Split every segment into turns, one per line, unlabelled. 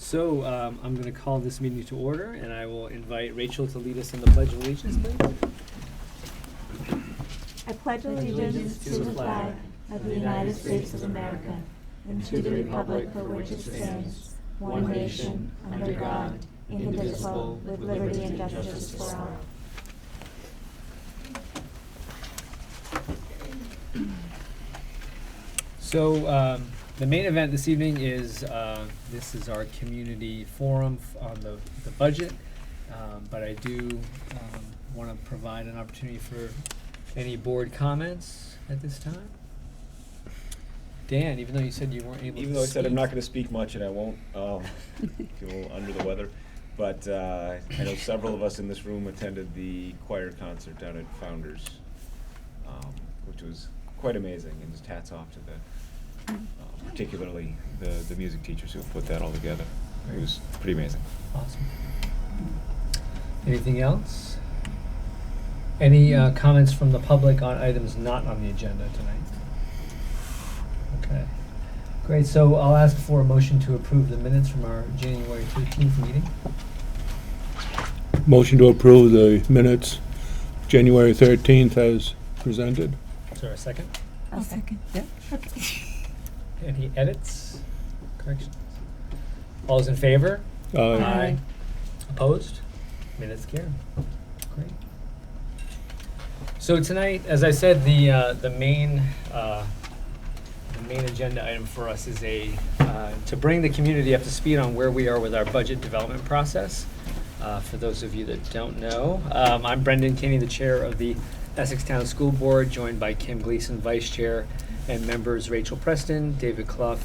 So I'm going to call this meeting to order, and I will invite Rachel to lead us in the Pledge of Allegiance, please.
I pledge allegiance to the flag of the United States of America and to the republic for which it stands, one nation, under God, indivisible, with liberty and justice for all.
So the main event this evening is this is our community forum on the budget, but I do want to provide an opportunity for any board comments at this time. Dan, even though you said you weren't able to
Even though I said I'm
speak.
not going to speak much and I won't feel under the weather, but I know several of us in this room attended the choir concert down at Founders, which was quite amazing, and just hats off to particularly the music teachers who put that all together. It was pretty amazing.
Awesome. Anything else? Any comments from the public on items not on the agenda tonight? Okay. Great. So I'll ask for a motion to approve the minutes from our January 13th meeting.
Motion to approve the minutes, January 13th as presented.
Is there a second?
I'll second.
Yeah. Okay. Any edits? Corrections? All those in favor?
Aye.
Opposed? Minutes carried. Great. So tonight, as I said, the main agenda item for us is to bring the community up to speed on where we are with our budget development process. For those of you that don't know, I'm Brendan Kinney, the chair of the Essex Town School Board, joined by Kim Gleason, vice chair, and members Rachel Preston, David Clough,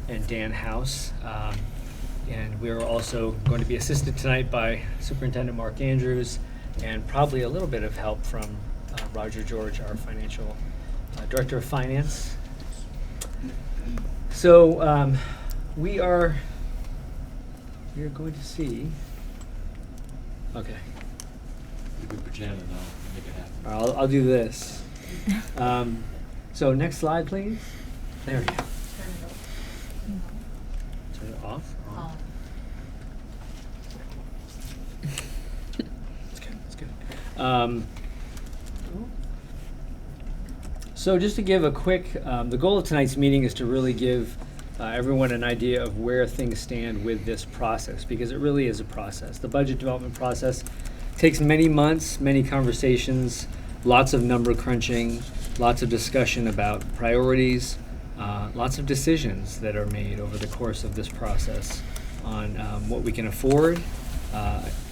and Dan House. And we are also going to be assisted tonight by Superintendent Mark Andrews, and probably a little bit of help from Roger George, our financial director of finance. So we are going to see. Okay.
You can pretend and I'll make it happen.
I'll do this. So next slide, please. There we go. Turn it off. On. That's good. That's good. So just to give a quick, the goal of tonight's meeting is to really give everyone an idea of where things stand with this process, because it really is a process. The budget development process takes many months, many conversations, lots of number crunching, lots of discussion about priorities, lots of decisions that are made over the course of this process on what we can afford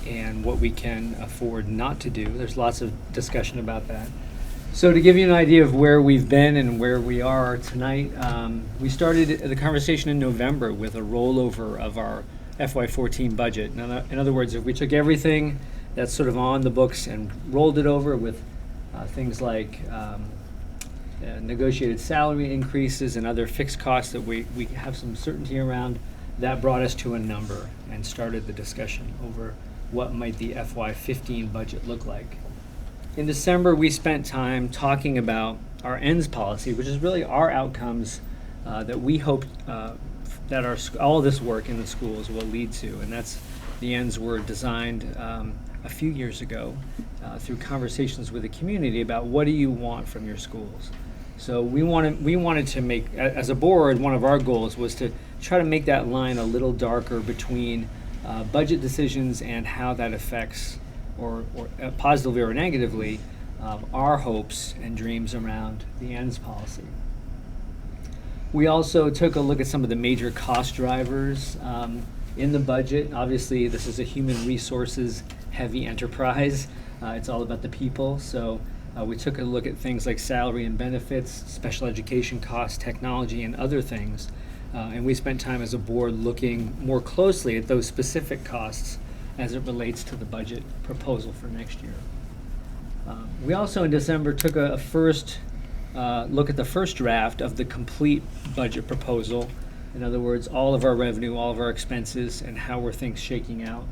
and what we can afford not to do. There's lots of discussion about that. So to give you an idea of where we've been and where we are tonight, we started the conversation in November with a rollover of our FY14 budget. In other words, if we took everything that's sort of on the books and rolled it over with things like negotiated salary increases and other fixed costs that we have some certainty around, that brought us to a number and started the discussion over what might the FY15 budget look like. In December, we spent time talking about our ends policy, which is really our outcomes that we hope that all of this work in the schools will lead to. And the ends were designed a few years ago through conversations with the community about what do you want from your schools. So we wanted to make, as a board, one of our goals was to try to make that line a little darker between budget decisions and how that affects or positively or negatively, our hopes and dreams around the ends policy. We also took a look at some of the major cost drivers in the budget. Obviously, this is a human resources heavy enterprise. It's all about the people. So we took a look at things like salary and benefits, special education costs, technology, and other things. And we spent time as a board looking more closely at those specific costs as it relates to the budget proposal for next year. We also in December took a first look at the first draft of the complete budget proposal. In other words, all of our revenue, all of our expenses, and how were things shaking out.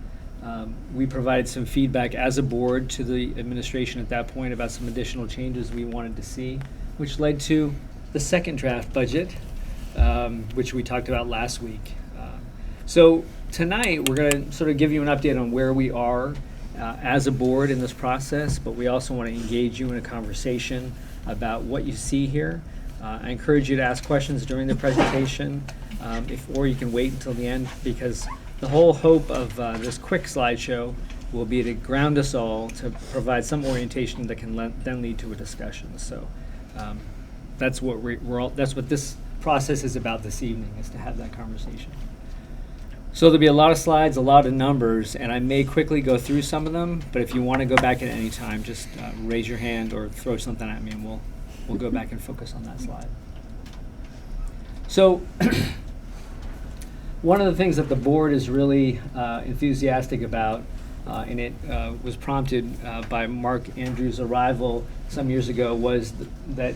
We provided some feedback as a board to the administration at that point about some additional changes we wanted to see, which led to the second draft budget, which we talked about last week. So tonight we're going to sort of give you an update on where we are as a board in this process, but we also want to engage you in a conversation about what you see here. I encourage you to ask questions during the presentation, or you can wait until the end, because the whole hope of this quick slideshow will be to ground us all, to provide some orientation that can then lead to a discussion. So that's what that's what this process is about this evening, is to have that conversation. So there'll be a lot of slides, a lot of numbers, and I may quickly go through some of them, but if you want to go back at any time, just raise your hand or throw something at me, and we'll go back and focus on that slide. So one of the things that the board is really enthusiastic about, and it was prompted by Mark Andrews' arrival some years ago, was that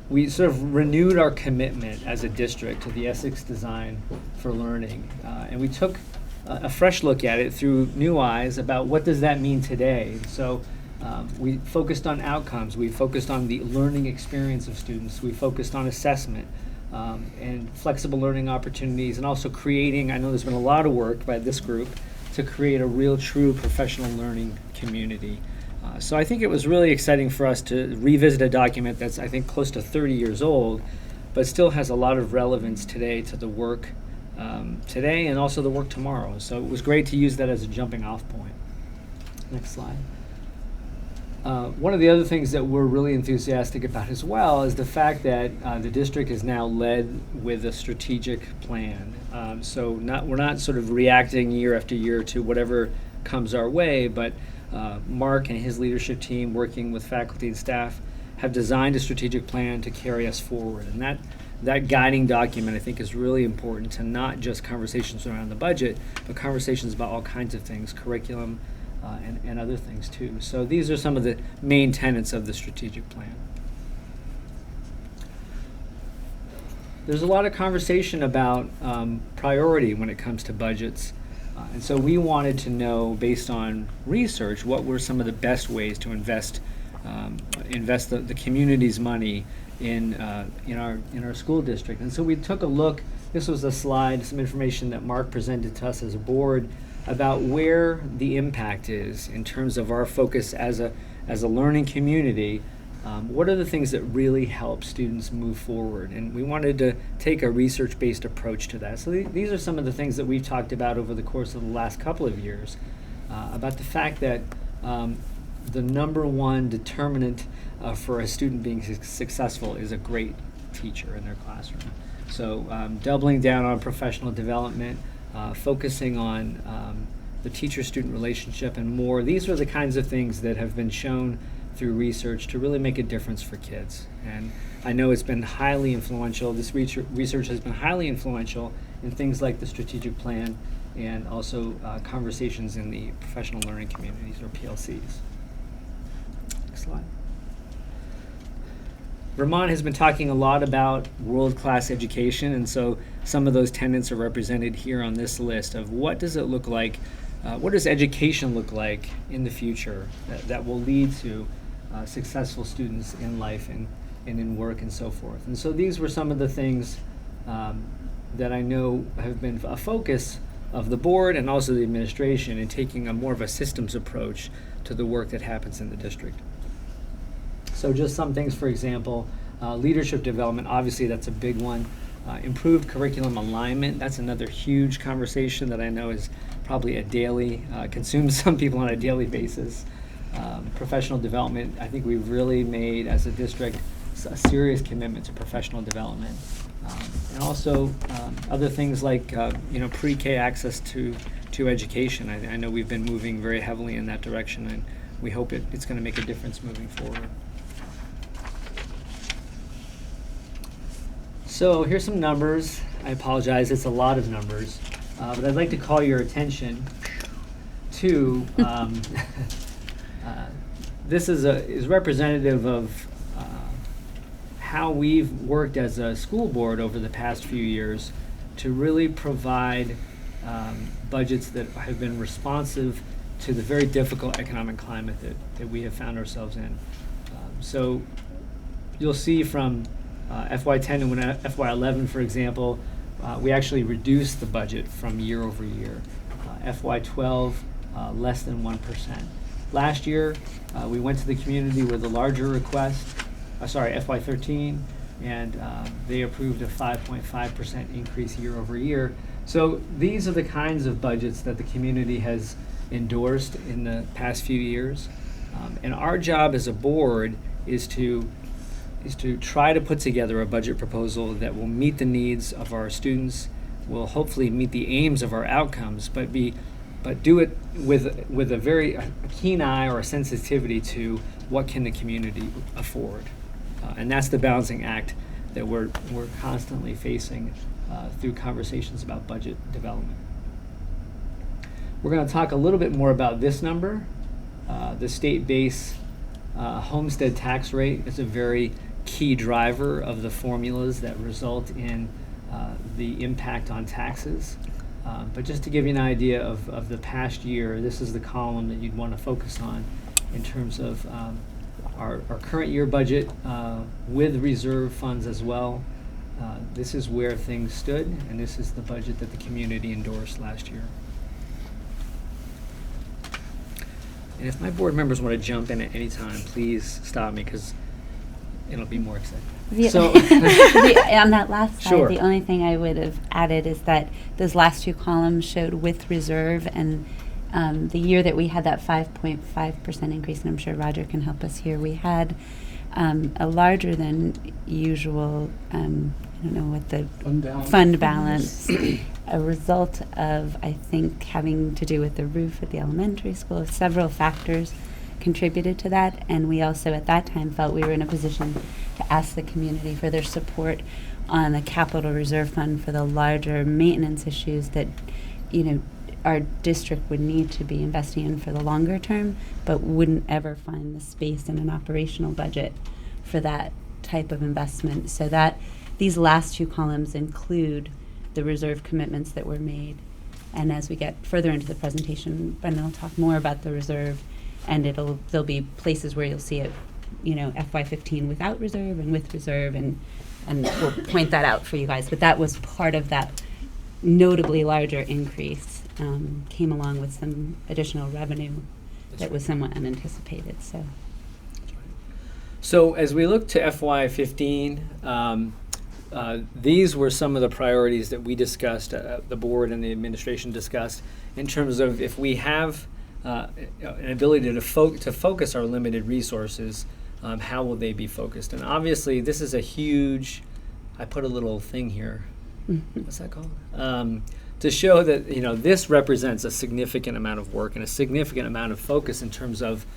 we sort of renewed our commitment as a district to the Essex Design for Learning. And we took a fresh look at it through new eyes about what does that mean today. So we focused on outcomes, we focused on the learning experience of students, we focused on assessment and flexible learning opportunities, and also creating, I know there's been a lot of work by this group to create a real true professional learning community. So I think it was really exciting for us to revisit a document that's, I think, close to 30 years old, but still has a lot of relevance today to the work today and also the work tomorrow. So it was great to use that as a jumping off point. Next slide. One of the other things that we're really enthusiastic about as well is the fact that the district is now led with a strategic plan. So we're not sort of reacting year after year to whatever comes our way, but Mark and his leadership team, working with faculty and staff, have designed a strategic plan to carry us forward. And that guiding document, I think, is really important to not just conversations around the budget, but conversations about all kinds of things, curriculum, and other things too. So these are some of the main tenets of the strategic plan. There's a lot of conversation about priority when it comes to budgets. And so we wanted to know, based on research, what were some of the best ways to invest the community's money in our school district. And so we took a look. This was a slide, some information that Mark presented to us as a board about where the impact is in terms of our focus as a learning community. What are the things that really help students move forward? And we wanted to take a research-based approach to that. So these are some of the things that we've talked about over the course of the last couple of years, about the fact that the number one determinant for a student being successful is a great teacher in their classroom. So doubling down on professional development, focusing on the teacher-student relationship and more. These are the kinds of things that have been shown through research to really make a difference for kids. And I know it's been highly influential. This research has been highly influential in things like the strategic plan and also conversations in the professional learning communities, or PLCs. Next slide. Vermont has been talking a lot about world-class education, and so some of those tenets are represented here on this list of what does it look like, what does education look like in the future that will lead to successful students in life and in work and so forth. And so these were some of the things that I know have been a focus of the board and also the administration in taking a more of a systems approach to the work that happens in the district. So just some things, for example, leadership development, obviously that's a big one. Improved curriculum alignment, that's another huge conversation that I know is probably a daily, consumes some people on a daily basis. Professional development, I think we've really made, as a district, a serious commitment to professional development. And also other things like pre-K access to education. I know we've been moving very heavily in that direction, and we hope it's going to make a difference moving forward. So here's some numbers. I apologize, it's a lot of numbers, but I'd like to call your attention to this is representative of how we've worked as a school board over the past few years to really provide budgets that have been responsive to the very difficult economic climate that we have found ourselves in. So you'll see from FY10 and FY11, for example, we actually reduced the budget from year over year. FY12, less than 1%. Last year, we went to the community with a larger request, FY13, and they approved a 5.5% increase year over year. So these are the kinds of budgets that the community has endorsed in the past few years. And our job as a board is to try to put together a budget proposal that will meet the needs of our students, will hopefully meet the aims of our outcomes, but do it with a very keen eye or a sensitivity to what can the community afford. And that's the balancing act that we're constantly facing through conversations about budget development. We're going to talk a little bit more about this number. The state base homestead tax rate is a very key driver of the formulas that result in the impact on taxes. But just to give you an idea of the past year, this is the column that you'd want to focus on in terms of our current year budget with reserve funds as well. This is where things stood, and this is the budget that the community endorsed last year. And if my board members want to jump in at any time, please stop me, because it'll be more exciting.
On that last slide,
Sure.
the only thing I would have added is that those last two columns showed with reserve, and the year that we had that 5.5% increase, and I'm sure Roger can help us here, we had a larger than usual, I don't know what the fund balance, a result of, I think, having to do with the roof at the elementary school. Several factors contributed to that, and we also at that time felt we were in a position to ask the community for their support on the capital reserve fund for the larger maintenance issues that, you know, our district would need to be investing in for the longer term, but wouldn't ever find the space in an operational budget for that type of investment. So that these last two columns include the reserve commitments that were made. And as we get further into the presentation, Brendan will talk more about the reserve, and there'll be places where you'll see it, you know, FY15 without reserve and with reserve, and we'll point that out for you guys. But that was part of that notably larger increase, came along with some additional revenue that was somewhat unanticipated.
So as we look to FY15, these were some of the priorities that we discussed, the board and the administration discussed, in terms of if we have an ability to focus our limited resources, how will they be focused? And obviously, this is a huge, I put a little thing here, what's that called? To show that, you know, this represents a significant amount of work and a significant amount of focus in terms of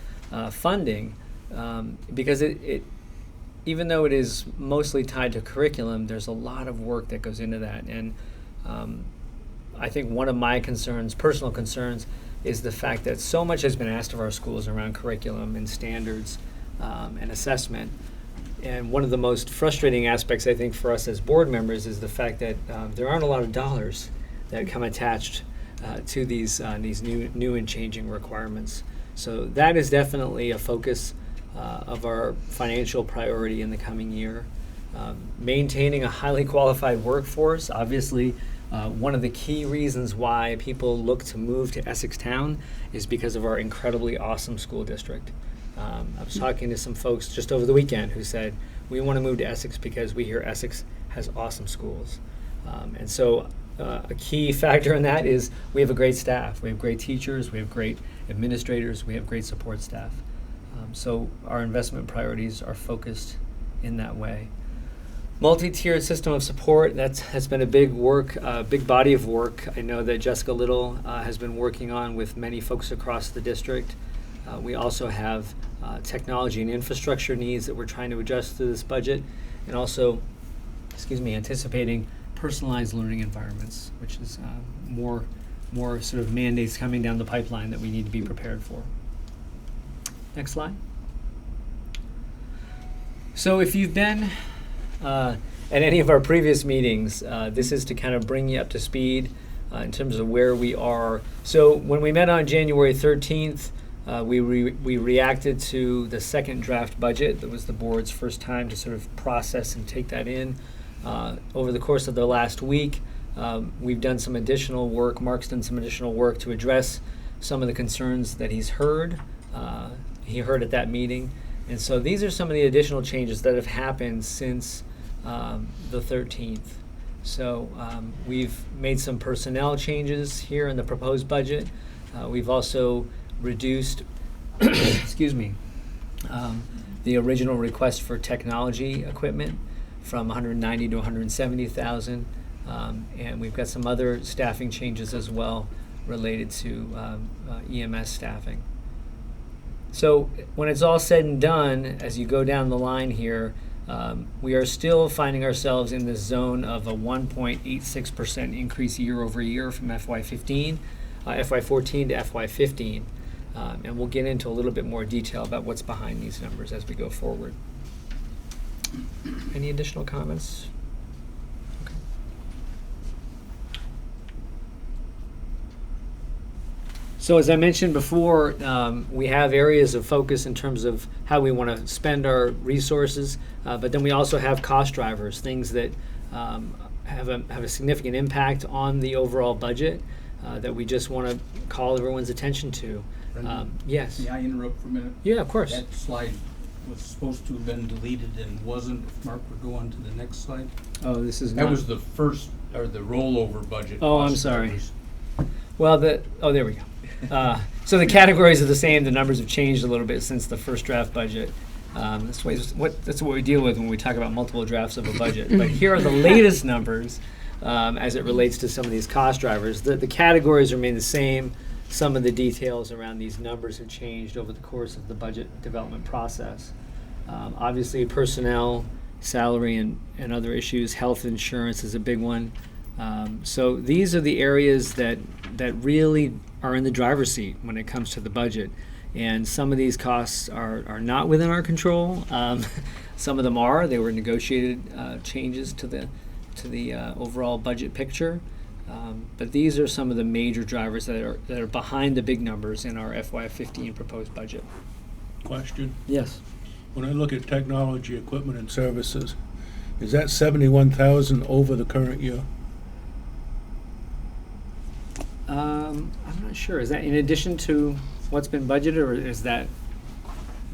funding, because it even though it is mostly tied to curriculum, there's a lot of work that goes into that. And I think one of my concerns, personal concerns, is the fact that so much has been asked of our schools around curriculum and standards and assessment. And one of the most frustrating aspects, I think, for us as board members is the fact that there aren't a lot of dollars that come attached to these new and changing requirements. So that is definitely a focus of our financial priority in the coming year. Maintaining a highly qualified workforce, obviously, one of the key reasons why people look to move to Essex Town is because of our incredibly awesome school district. I was talking to some folks just over the weekend who said, we want to move to Essex because we hear Essex has awesome schools. And so a key factor in that is we have a great staff. We have great teachers, we have great administrators, we have great support staff. So our investment priorities are focused in that way. Multi-tiered system of support, has been a big body of work. I know that Jessica Little has been working on with many folks across the district. We also have technology and infrastructure needs that we're trying to adjust to this budget, and also, anticipating personalized learning environments, which is more sort of mandates coming down the pipeline that we need to be prepared for. Next slide. So if you've been at any of our previous meetings, this is to kind of bring you up to speed in terms of where we are. So when we met on January 13th, we reacted to the second draft budget. That was the board's first time to sort of process and take that in. Over the course of the last week, we've done some additional work, Mark's done some additional work to address some of the concerns that he heard at that meeting. And so these are some of the additional changes that have happened since the 13th. So we've made some personnel changes here in the proposed budget. We've also reduced, excuse me, the original request for technology equipment from 190 to 170,000, and we've got some other staffing changes as well related to EMS staffing. So when it's all said and done, as you go down the line here, we are still finding ourselves in this zone of a 1.86% increase year over year from FY14 to FY15. And we'll get into a little bit more detail about what's behind these numbers as we go forward. Any additional comments? Okay. So as I mentioned before, we have areas of focus in terms of how we want to spend our resources, but then we also have cost drivers, things that have a significant impact on the overall budget that we just want to call everyone's attention to. Yes.
May I interrupt for a minute?
Yeah, of course.
That slide was supposed to have been deleted and wasn't. If Mark would go on to the next slide.
Oh, this is
That
not.
was the first, or the rollover budget.
Oh, I'm
cost
sorry.
drivers.
Well, there we go. So the categories are the same. The numbers have changed a little bit since the first draft budget. That's what we deal with when we talk about multiple drafts of a budget. But here are the latest numbers as it relates to some of these cost drivers. The categories remain the same. Some of the details around these numbers have changed over the course of the budget development process. Obviously, personnel, salary, and other issues. Health insurance is a big one. So these are the areas that really are in the driver's seat when it comes to the budget. And some of these costs are not within our control. Some of them are. They were negotiated changes to the overall budget picture. But these are some of the major drivers that are behind the big numbers in our FY15 proposed budget.
Question.
Yes.
When I look at technology, equipment, and services, is that 71,000 over the current year?
I'm not sure. Is that in addition to what's been budgeted, or is that?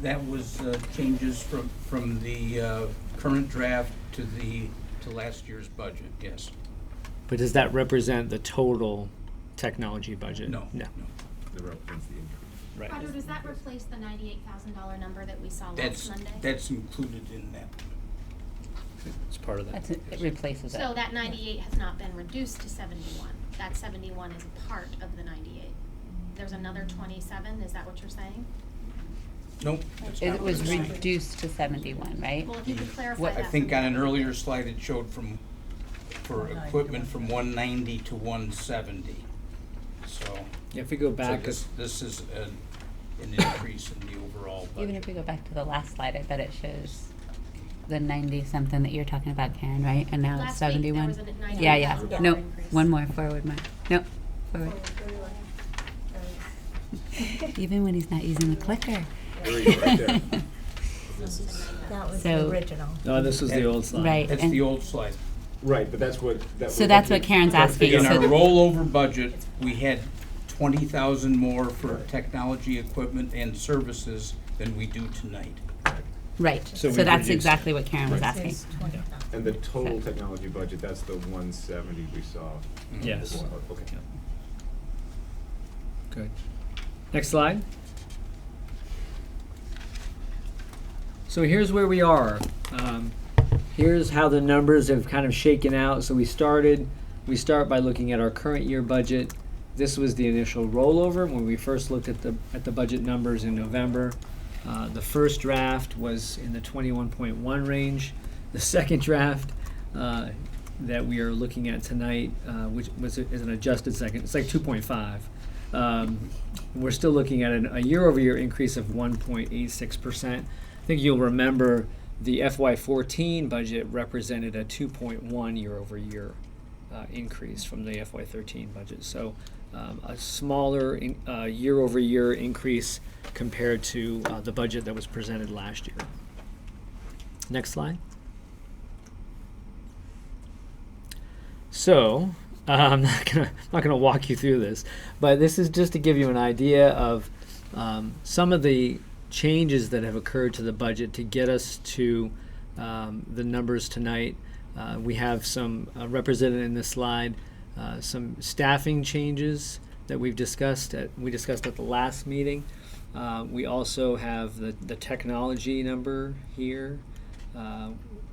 That was changes from the current draft to last year's budget. Yes.
But does that represent the total technology budget?
No.
No.
That represents the increase.
Right.
Roger, does that replace the $98,000 number that we saw last
That's
Monday?
included in that.
It's part of that.
It replaces it.
So that 98 has not been reduced to 71. That 71 is a part of the 98. There's another 27, is that what you're saying?
Nope. that's
It
not
was
what I'm saying.
reduced to 71, right?
Well, if you could clarify
What,
that.
I think
for
on
me.
an earlier slide it showed for equipment from 190 to 170. So.
Yeah, if we go back,
So this is an increase in the overall budget.
Even if we go back to the last slide, I bet it shows the 90-something that you're talking about, Karen, right? And now it's
Last week, there
71.
was a
Yeah.
$98,000
Nope.
increase.
One more forward, Mark. Nope. Forward. Even when he's not using the clicker.
There we go, right there.
That was
So-
the original.
no, this was the old slide.
Right.
That's
and-
the old slide.
Right, but that's what.
So that's what Karen's asking.
In
So
our
the-
rollover budget, we had 20,000 more for technology equipment and services than we do tonight.
Right.
So
So
we've
that's
reduced it.
exactly what Karen was
This
asking.
is 20,000.
And the total technology budget, that's the 170 we saw.
Yes.
before. Okay.
Good. Next slide. So here's where we are. Here's how the numbers have kind of shaken out. So we start by looking at our current year budget. This was the initial rollover when we first looked at the budget numbers in November. The first draft was in the 21.1 range. The second draft that we are looking at tonight, which is an adjusted second, it's like 2.5. We're still looking at a year-over-year increase of 1.86%. I think you'll remember the FY14 budget represented a 2.1 year-over-year increase from the FY13 budget. So a smaller year-over-year increase compared to the budget that was presented last year. Next slide. So I'm not gonna walk you through this, but this is just to give you an idea of some of the changes that have occurred to the budget to get us to the numbers tonight. We have some represented in this slide, some staffing changes that we discussed at the last meeting. We also have the technology number here,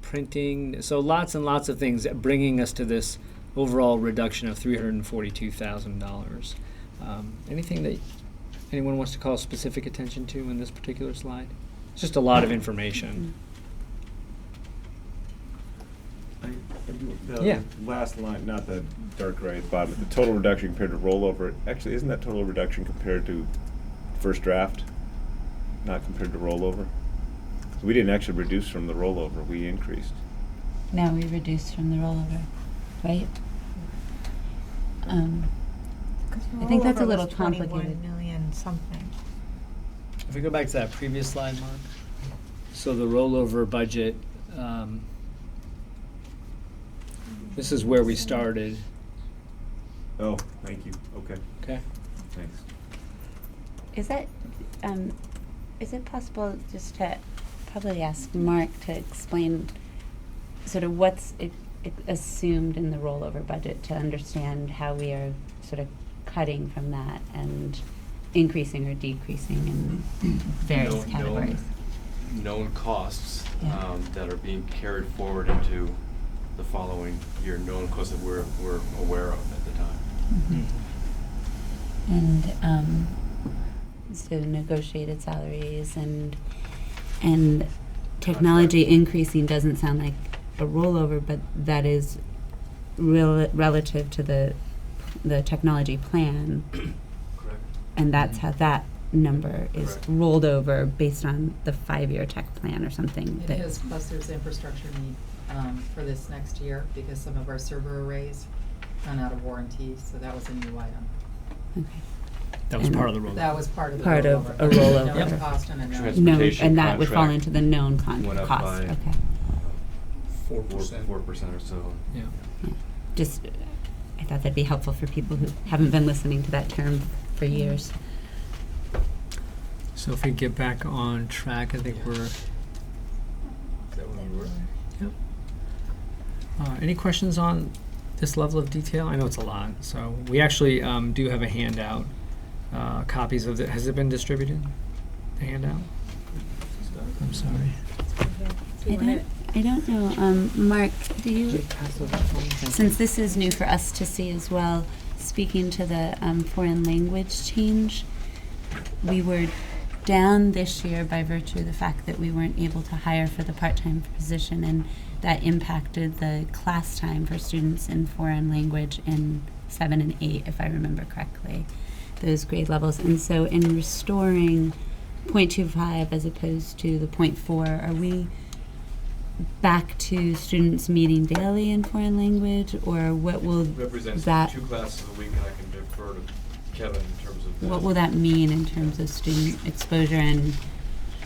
printing. So lots and lots of things bringing us to this overall reduction of $342,000. Anything that anyone wants to call specific attention to in this particular slide? It's just a lot of information.
The
Yeah.
last line, not the dark gray at the bottom, but the total reduction compared to rollover. Actually, isn't that total reduction compared to first draft, not compared to rollover? So we didn't actually reduce from the rollover, we increased.
No, we reduced from the rollover, right? I think that's a little complicated.
21 million something.
If we go back to that previous slide, Mark. So the rollover budget, this is where we started.
Oh, thank you, okay,
Okay.
thanks.
Is it possible just to probably ask Mark to explain sort of what's assumed in the rollover budget to understand how we are sort of cutting from that and increasing or decreasing in various categories?
Known costs
Yeah.
that are being carried forward into the following year, known costs that we're aware of at the time.
And so negotiated salaries and technology increasing doesn't sound like a rollover, but that is relative to the technology plan,
Correct.
and that's how that number is
Correct.
rolled over based on the 5-year tech plan or something.
It is, plus there's infrastructure need for this next year because some of our server arrays run out of warranty, so that was a new item.
Okay.
That was
And
part of the rollover.
That was part of the
Part of
rollover.
a rollover.
Known
Yep.
cost and a known.
No,
Transportation
and that would fall
contract
into the known
went up
cost.
by,
Okay.
4%.
4% or so.
Yeah.
Just, I thought that'd be helpful for people who haven't been listening to that term for years.
So if we get back on track, I think we're.
Is that where we were?
Yep. Any questions on this level of detail? I know it's a lot. So we actually do have a handout. Copies of it. Has it been distributed? The handout? I'm sorry.
I don't know. Mark, do you, since this is new for us to see as well, speaking to the foreign language change, we were down this year by virtue of the fact that we weren't able to hire for the part-time position, and that impacted the class time for students in foreign language in 7 and 8, if I remember correctly, those grade levels. And so in restoring 0.25 as opposed to the 0.4, are we back to students meeting daily in foreign language, or what will
Represents
that,
2 classes a week, and I can defer to Kevin in terms of
what will that mean in terms of student exposure, and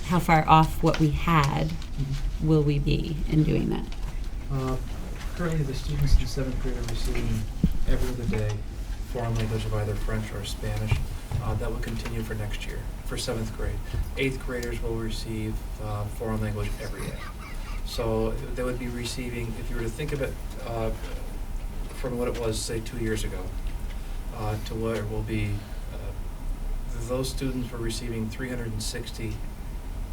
how far off what we had will we be in doing that?
Currently, the students in 7th grade are receiving every other day foreign language of either French or Spanish. That will continue for next year, for 7th grade. 8th graders will receive foreign language every day. So they would be receiving, if you were to think of it from what it was, say, 2 years ago, to where it will be, those students were receiving 360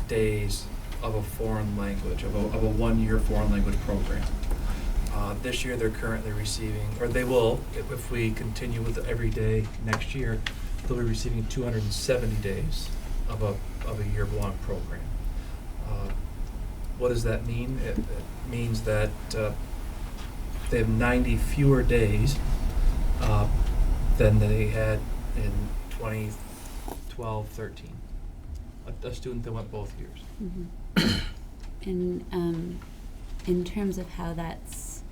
days of a foreign language, of a 1-year foreign language program. This year they're currently receiving, or they will, if we continue with every day next year, they'll be receiving 270 days of a year-long program. What does that mean? It means that they have 90 fewer days than they had in 2012-13. A student that went both years.
And in terms of how that's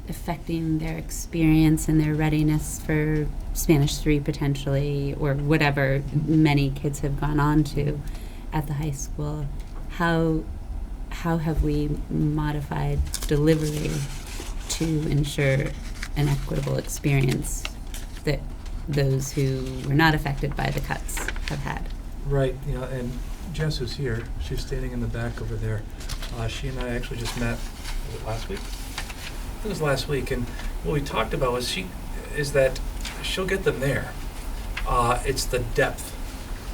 affecting their experience and their readiness for Spanish 3 potentially, or whatever many kids have gone on to at the high school, how have we modified delivery to ensure an equitable experience that those who were not affected by the cuts have had.
Right, and Jess who's here, she's standing in the back over there. She and I actually just met, was it last week? It was last week, and what we talked about is that she'll get them there. It's the depth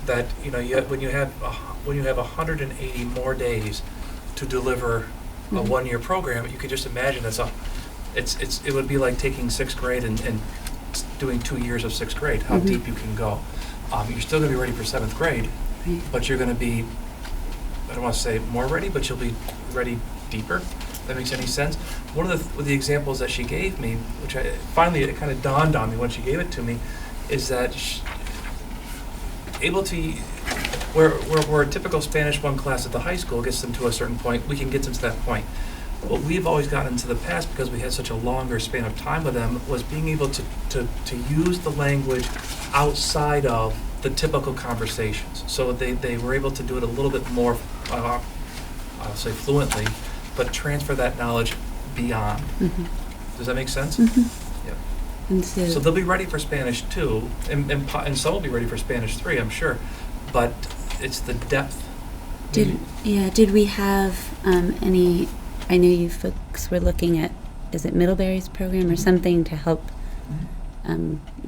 that, when you have 180 more days to deliver a one-year program, you could just imagine it would be like taking sixth grade and doing 2 years of sixth grade, how deep you can go. You're still going to be ready for seventh grade, but you're going to be, I don't want to say more ready, but you'll be ready deeper. If that makes any sense. One of the examples that she gave me, which it kind of dawned on me when she gave it to me, is that where a typical Spanish 1 class at the high school gets them to a certain point, we can get them to that point. What we've always gotten into the past, because we had such a longer span of time with them, was being able to use the language outside of the typical conversations. So they were able to do it a little bit more, I'll say fluently, but transfer that knowledge beyond. Does that make sense? Yeah.
And
So they'll be ready for Spanish 2, and some will be ready for Spanish 3, I'm sure. But it's the depth.
Did we have any, I know you folks were looking at, is it Middlebury's program or something to help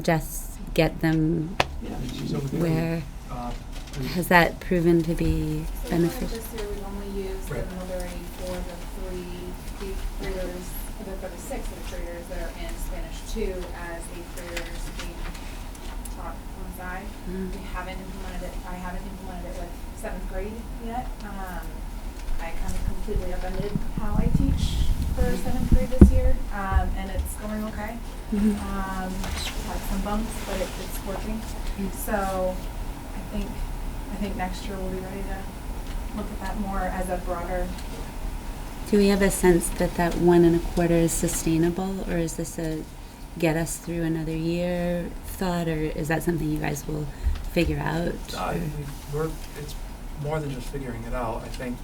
Jess get them
She's over there.
where, has that proven to be
So
beneficial?
this year we've only used the
Right.
Middlebury for the 3 eighth graders, for the 6 eighth graders that are in Spanish 2 as 8th graders being taught on the side. We haven't implemented it, I haven't implemented it with 7th grade yet. I kind of completely upended how I teach for 7th grade this year, and it's going okay. We've had some bumps, but it's working. So I think next year we'll be ready to look at that more as a broader.
Do we have a sense that 1 1/4 is sustainable, or is this a get us through another year thought, or is that something you guys will figure out?
It's more than just figuring it out. I think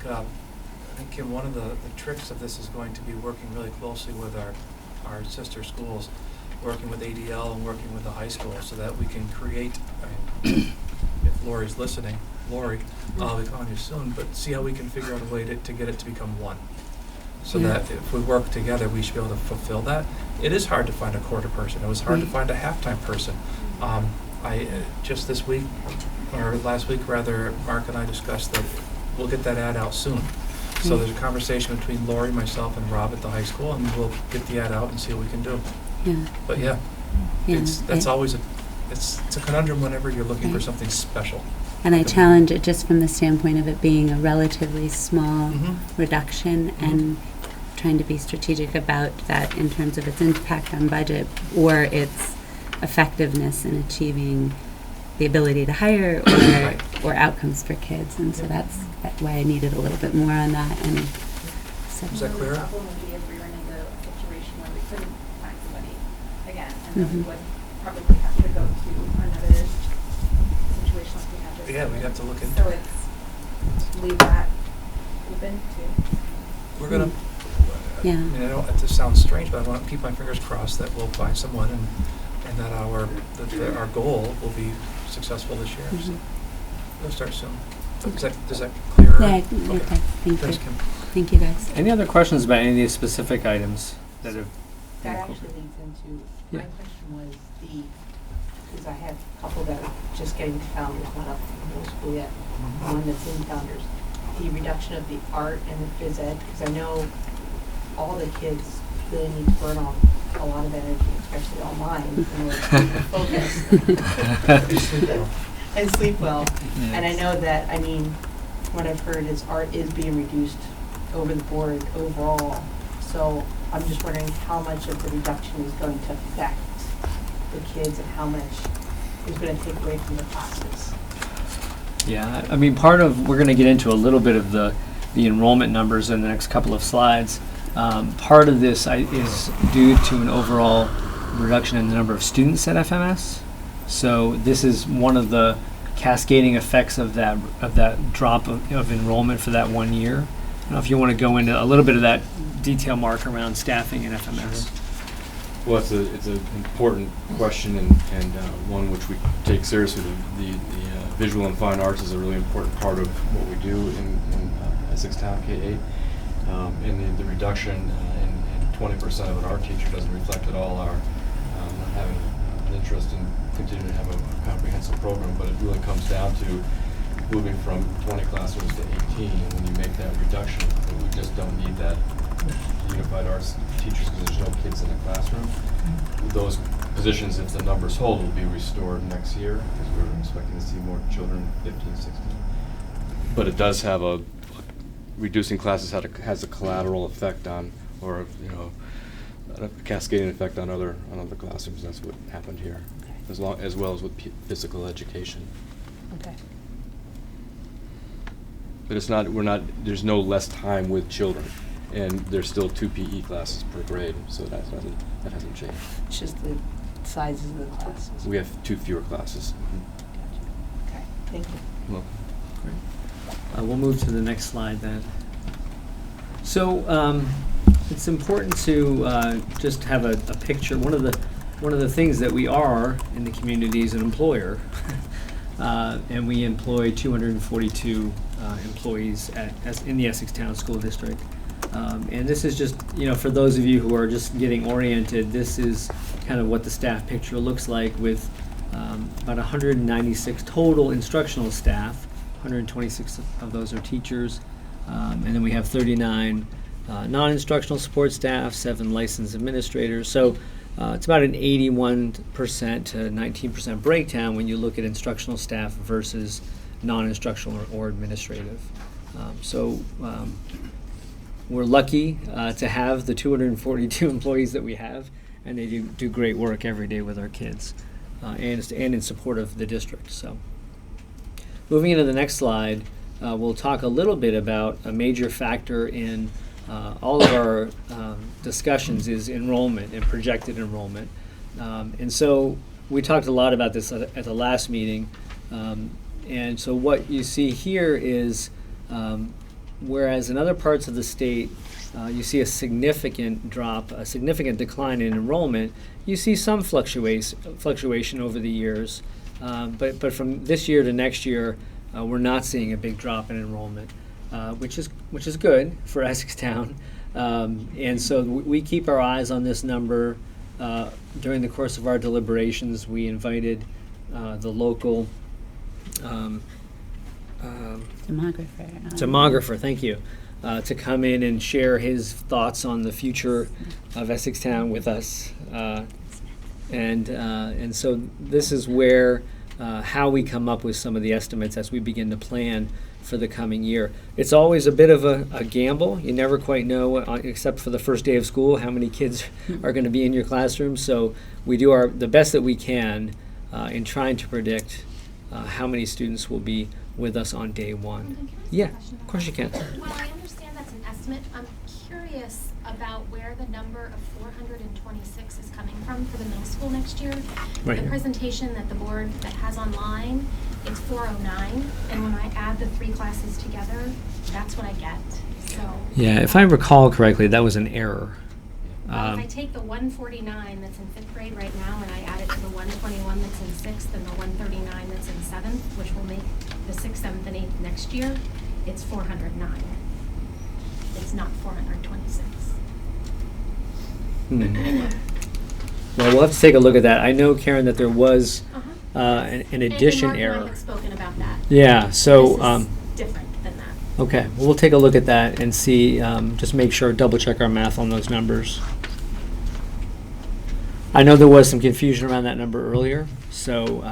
Kim, one of the tricks of this is going to be working really closely with our sister schools, working with ADL and working with the high school, so that we can create, if Lori's listening, Lori, I'll be calling you soon, but see how we can figure out a way to get it to become one. So that if we work together, we should be able to fulfill that. It is hard to find a quarter person. It was hard to find a halftime person. I just this week, or last week rather, Mark and I discussed that we'll get that ad out soon. So there's a conversation between Lori, myself, and Rob at the high school, and we'll get the ad out and see what we can do.
Yeah.
But that's always it's a conundrum whenever you're looking for something special.
And I challenge it just from the standpoint of it being a relatively small
Mm-hmm.
reduction and trying to be strategic about that in terms of its impact on budget or its effectiveness in achieving the ability to hire or outcomes for kids. And so that's why I needed a little bit more on that. And so
Is that clear?
The problem would be if we run into a situation where we couldn't find somebody again, and then we would probably have to go to another situation like we had this
Yeah,
year.
we'd have to look into
So
it.
it's leave that open to.
We're gonna.
Yeah.
I mean, this sounds strange, but I want to keep my fingers crossed that we'll find someone and that our goal will be successful this year. So we'll start soon. Does that clear?
yeah, okay. Thank you.
Thanks, Kim.
Thank you, guys.
Any other questions about any of these specific items that have?
That actually leads into, my question was because I have a couple that are just getting to Founders, not up to middle school yet, one that's in Founders. The reduction of the art and the phys ed, because I know all the kids really need to burn off a lot of energy, especially all mine, in order to focus and sleep well. And I know that, what I've heard is art is being reduced over the board overall. So I'm just wondering how much of the reduction is going to affect the kids and how much is going to take away from the classes.
Yeah, I mean, we're going to get into a little bit of the enrollment numbers in the next couple of slides. Part of this is due to an overall reduction in the number of students at FMS. So this is one of the cascading effects of that drop of enrollment for that 1 year. I don't know if you want to go into a little bit of that detail, Mark, around staffing at FMS.
Well, it's an important question and one which we take seriously. The visual and fine arts is a really important part of what we do in Essex Town K-8. And the reduction in 20% of an art teacher doesn't reflect at all our not having an interest in continuing to have a comprehensive program, but it really comes down to moving from 20 classrooms to 18. And when you make that reduction, we just don't need that unified arts teachers because there's no kids in the classroom. Those positions, if the numbers hold, will be restored next year because we're expecting to see more children 15, 16. But it does have reducing classes has a collateral effect on, or a cascading effect on other classrooms. That's what happened here, as well as with physical education.
Okay.
But it's not. There's no less time with children, and there's still 2 PE classes per grade, so that hasn't changed.
It's just the sizes of the classes.
We have 2 fewer classes.
Okay, thank you.
Well,
We'll move to the next slide then. So it's important to just have a picture. One of the things that we are in the community is an employer, and we employ 242 employees in the Essex Town School District. And this is just, for those of you who are just getting oriented, this is kind of what the staff picture looks like with about 196 total instructional staff. 126 of those are teachers, and then we have 39 non-instructional support staff, 7 licensed administrators. So it's about an 81% to 19% breakdown when you look at instructional staff versus non-instructional or administrative. We're lucky to have the 242 employees that we have, and they do great work every day with our kids and in support of the district. So. Moving into the next slide, we'll talk a little bit about a major factor in all of our discussions is enrollment and projected enrollment. And so we talked a lot about this at the last meeting. And so what you see here is, whereas in other parts of the state, you see a significant drop, a significant decline in enrollment, you see some fluctuation over the years. But from this year to next year, we're not seeing a big drop in enrollment, which is good for Essex Town. And so we keep our eyes on this number. During the course of our deliberations, we invited the local demographer, thank you, to come in and share his thoughts on the future of Essex Town with us. And so this is where how we come up with some of the estimates as we begin to plan for the coming year. It's always a bit of a gamble. You never quite know, except for the first day of school, how many kids are going to be in your classroom. So we do the best that we can in trying to predict how many students will be with us on day one. Yeah, of course you can.
Well, I understand that's an estimate. I'm curious about where the number of 426 is coming from for the middle school next year.
Right
The
here.
presentation that the board that has online, it's 409, and when I add the 3 classes together, that's what I get. So
Yeah, if I recall correctly, that was an error.
if I take the 149 that's in 5th grade right now and I add it to the 121 that's in 6th and the 139 that's in 7th, which will make the 6th, 7th, and 8th next year, it's 409. It's not 426.
Well, we'll have to take a look at that. I know, Karen, that there was an addition
and Mark
error.
and I have spoken about that.
Yeah, so
This is different than that.
okay, well, we'll take a look at that and see, just make sure, double check our math on those numbers. I know there was some confusion around that number earlier, so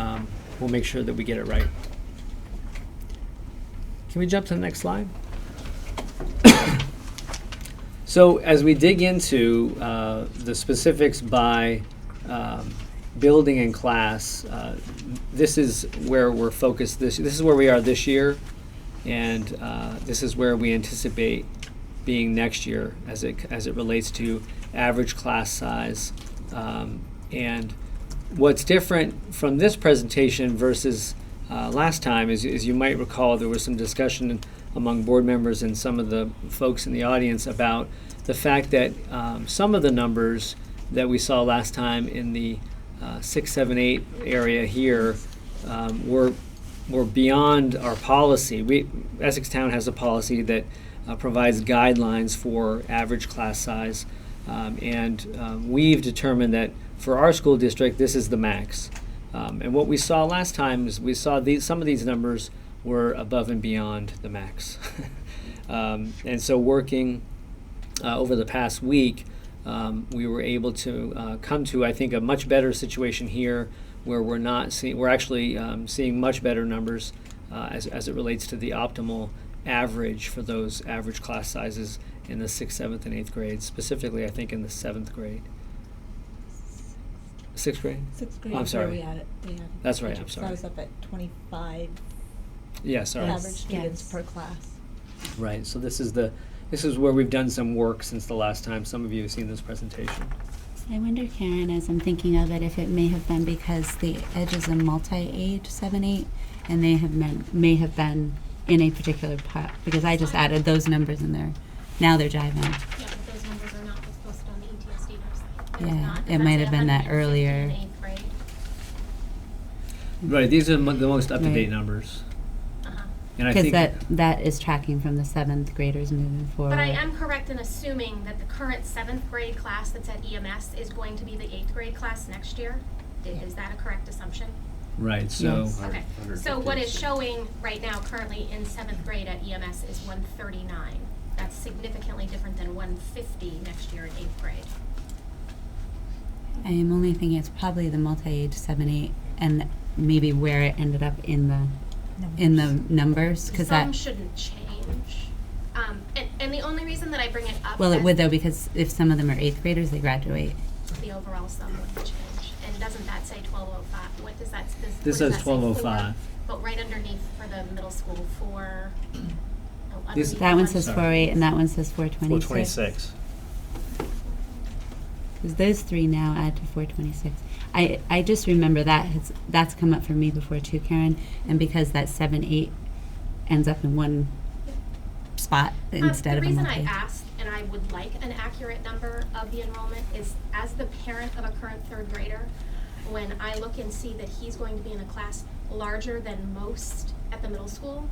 we'll make sure that we get it right. Can we jump to the next slide? So as we dig into the specifics by building and class, this is where we're focused. This is where we are this year, and this is where we anticipate being next year as it relates to average class size. And what's different from this presentation versus last time is you might recall there was some discussion among board members and some of the folks in the audience about the fact that some of the numbers that we saw last time in the 6, 7, 8 area here were beyond our policy. Essex Town has a policy that provides guidelines for average class size, and we've determined that for our school district, this is the max. And what we saw last time is we saw some of these numbers were above and beyond the max. And so working over the past week, we were able to come to, I think, a much better situation here where we're actually seeing much better numbers as it relates to the optimal average for those average class sizes in the 6th, 7th, and 8th grades, specifically I think in the 7th grade. 6th grade?
6th grade.
I'm sorry.
Where we had it.
That's right, I'm
So
sorry.
I was up at 25
Yeah, sorry.
average students
Yes.
per class.
Right, so this is where we've done some work since the last time some of you have seen this presentation.
I wonder, Karen, as I'm thinking of it, if it may have been because the Edge is a multi-age 7-8, and they may have been in a particular part, because I just added those numbers in there. Now they're jiving.
Yeah, but those numbers are not what's posted on the ETSD website. They're
Yeah,
not.
it
And
might
that's
have been that
150
earlier.
in 8th grade.
Right, these are the most up-to-date
Right.
numbers.
Uh-huh.
And I
Because
think
that is tracking from the 7th graders moving forward.
But I am correct in assuming that the current 7th grade class that's at EMS is going to be the 8th grade class next year? Is that a correct assumption?
right, so
Yes.
Okay, so what is showing right now currently in 7th grade at EMS is 139. That's significantly different than 150 next year in 8th grade.
I am only thinking it's probably the multi-age 7-8, and maybe where it ended up in the numbers, because
Some
that.
shouldn't change. And the only reason that I bring it up
Well, it
as
would though, because if some of them are 8th graders, they graduate.
the overall sum wouldn't change. And doesn't that say 1205? What does that,
This
what does
says
that say?
1205.
But right underneath for the middle school,
This-
underneath
That one
the
says
Sorry.
4.8, and that one says 4.26.
426.
Because those three now add to 4.26. I just remember that's come up for me before too, Karen, and because that 7-8 ends up in one spot instead of a
The reason I
multi.
asked, and I would like an accurate number of the enrollment, is as the parent of a current 3rd grader, when I look and see that he's going to be in a class larger than most at the middle school,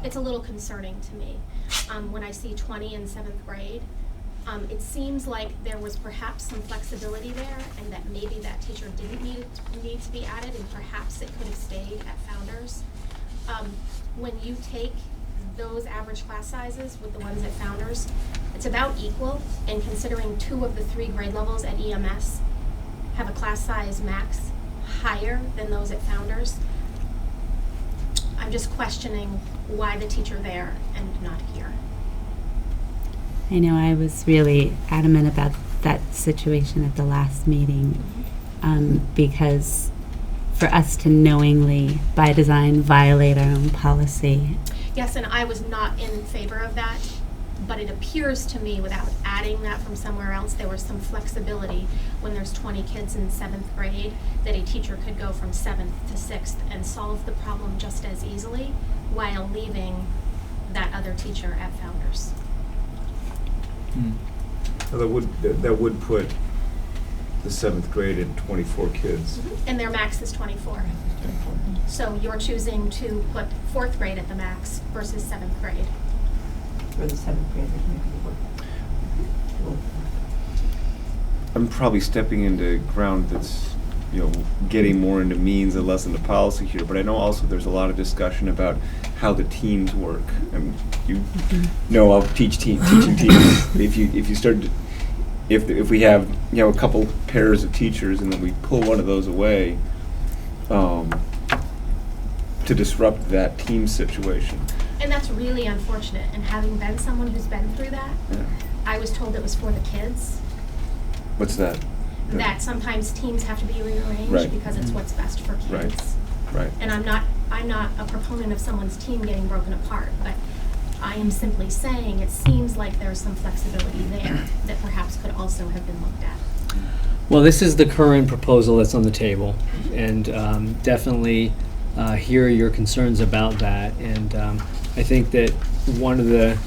it's a little concerning to me. When I see 20 in 7th grade, it seems like there was perhaps some flexibility there, and that maybe that teacher didn't need to be added, and perhaps it could have stayed at Founders. When you take those average class sizes with the ones at Founders, it's about equal, and considering 2 of the 3 grade levels at EMS have a class size max higher than those at Founders, I'm just questioning why the teacher there and not here.
I know I was really adamant about that situation at the last meeting, because for us to knowingly, by design, violate our own policy.
Yes, and I was not in favor of that, but it appears to me, without adding that from somewhere else, there was some flexibility when there's 20 kids in 7th grade, that a teacher could go from 7th to 6th and solve the problem just as easily while leaving that other teacher at Founders.
That would put the 7th grade at 24 kids.
And their max is 24. So you're choosing to put 4th grade at the max versus 7th grade.
For the 7th graders, maybe.
I'm probably stepping into ground that's, getting more into means and less into policy here, but I know also there's a lot of discussion about how the teams work. And you know, I'll teaching teams. If we have a couple pairs of teachers and then we pull one of those away, to disrupt that team situation.
And that's really unfortunate. And having been someone who's been through that,
Yeah.
I was told it was for the kids.
What's that?
That sometimes teams have to be rearranged
Right.
because it's what's best for
Right.
kids.
Right.
And I'm not a proponent of someone's team getting broken apart, but I am simply saying it seems like there's some flexibility there that perhaps could also have been looked at.
Well, this is the current proposal that's on the table, and definitely hear your concerns about that. And I think that one of the,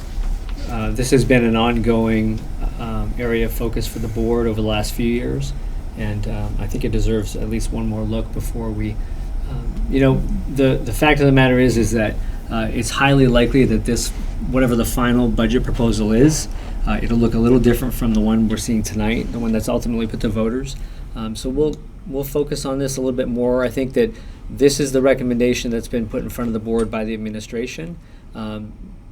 this has been an ongoing area of focus for the board over the last few years, and I think it deserves at least one more look before we, the fact of the matter is that it's highly likely that this, whatever the final budget proposal is, it'll look a little different from the one we're seeing tonight, the one that's ultimately put to voters. So we'll focus on this a little bit more. I think that this is the recommendation that's been put in front of the board by the administration.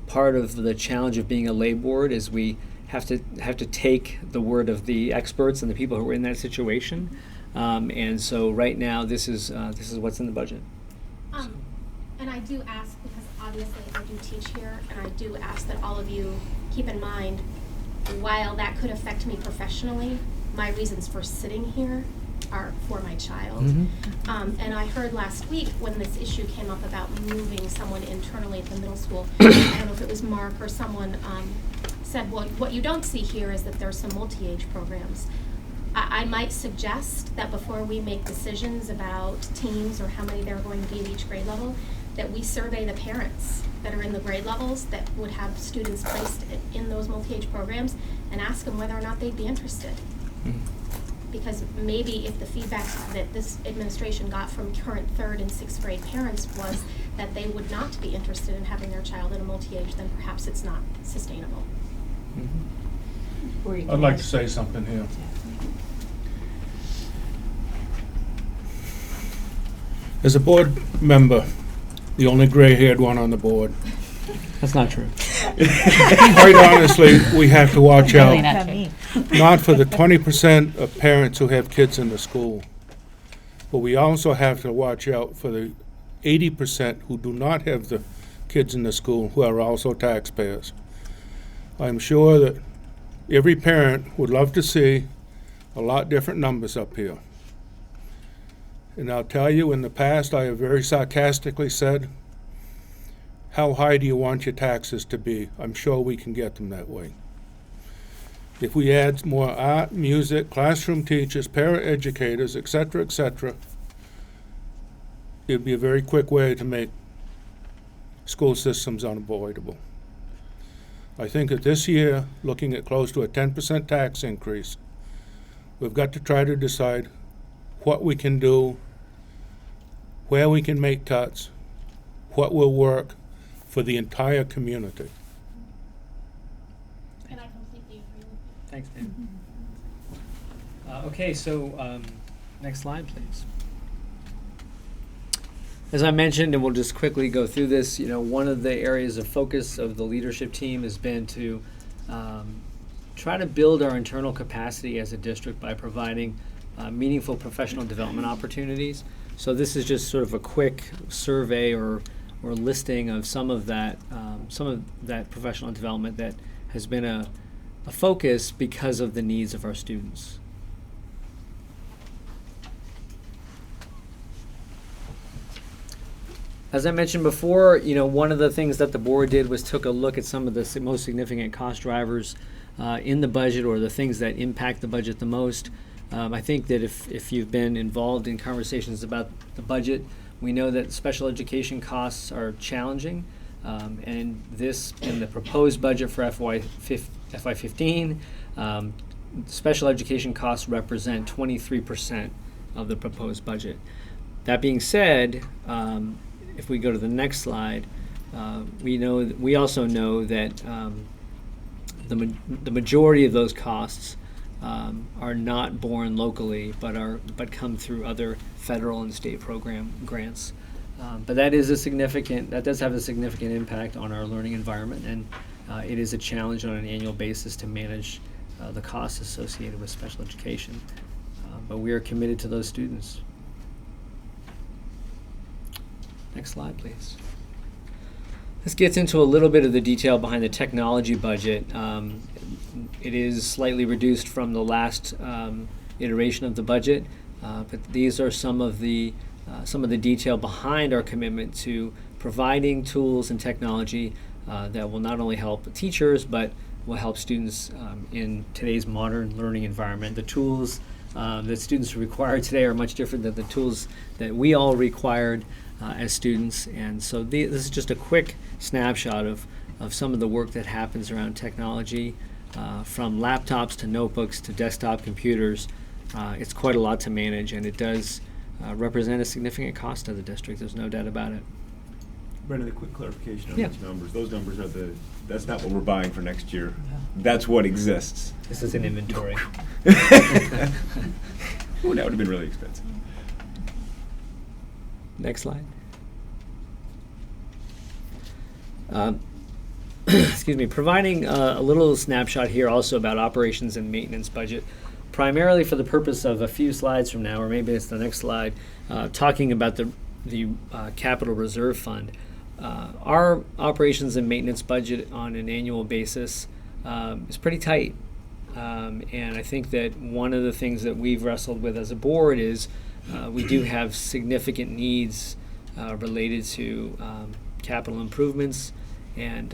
Part of the challenge of being a lay board is we have to take the word of the experts and the people who are in that situation. And so right now, this is what's in the budget.
And I do ask, because obviously I do teach here, and I do ask that all of you keep in mind, while that could affect me professionally, my reasons for sitting here are for my child.
Mm-hmm.
And I heard last week when this issue came up about moving someone internally at the middle school, I don't know if it was Mark or someone said, well, what you don't see here is that there's some multi-age programs. I might suggest that before we make decisions about teams or how many there are going to be at each grade level, that we survey the parents that are in the grade levels that would have students placed in those multi-age programs and ask them whether or not they'd be interested. Because maybe if the feedback that this administration got from current 3rd and 6th grade parents was that they would not be interested in having their child in a multi-age, then perhaps it's not sustainable.
I'd like to say something here. As a board member, the only gray-haired one on the board,
That's not true.
quite honestly, we have to watch
Really
out,
not me.
not for the 20% of parents who have kids in the school, but we also have to watch out for the 80% who do not have the kids in the school, who are also taxpayers. I'm sure that every parent would love to see a lot different numbers up here. And I'll tell you, in the past, I have very sarcastically said, how high do you want your taxes to be? I'm sure we can get them that way. If we add more art, music, classroom teachers, para-educators, et cetera, it'd be a very quick way to make school systems unavoidable. I think that this year, looking at close to a 10% tax increase, we've got to try to decide what we can do, where we can make cuts, what will work for the entire community.
And I completely agree with you.
Thanks, Dan. Okay, so next slide, please. As I mentioned, and we'll just quickly go through this, one of the areas of focus of the leadership team has been to try to build our internal capacity as a district by providing meaningful professional development opportunities. So this is just sort of a quick survey or listing of some of that professional development that has been a focus because of the needs of our students. As I mentioned before, one of the things that the board did was took a look at some of the most significant cost drivers in the budget, or the things that impact the budget the most. I think that if you've been involved in conversations about the budget, we know that special education costs are challenging, and in the proposed budget for FY15, special education costs represent 23% of the proposed budget. That being said, if we go to the next slide, we also know that the majority of those costs are not borne locally, but come through other federal and state program grants. But that does have a significant impact on our learning environment, and it is a challenge on an annual basis to manage the costs associated with special education. But we are committed to those students. Next slide, please. This gets into a little bit of the detail behind the technology budget. It is slightly reduced from the last iteration of the budget, but these are some of the detail behind our commitment to providing tools and technology that will not only help teachers, but will help students in today's modern learning environment. The tools that students require today are much different than the tools that we all required as students, and so this is just a quick snapshot of some of the work that happens around technology. from laptops to notebooks to desktop computers. It's quite a lot to manage, and it does represent a significant cost to the district. There's no doubt about it.
Brendan, a quick clarification on
Yeah.
those numbers. Those numbers are that's not what we're buying for next year. That's what exists.
This is an inventory.
Ooh, that would have been really expensive.
Next slide. Excuse me, providing a little snapshot here also about operations and maintenance budget, primarily for the purpose of a few slides from now, or maybe it's the next slide, talking about the capital reserve fund. Our operations and maintenance budget on an annual basis is pretty tight. And I think that one of the things that we've wrestled with as a board is we do have significant needs related to capital improvements, and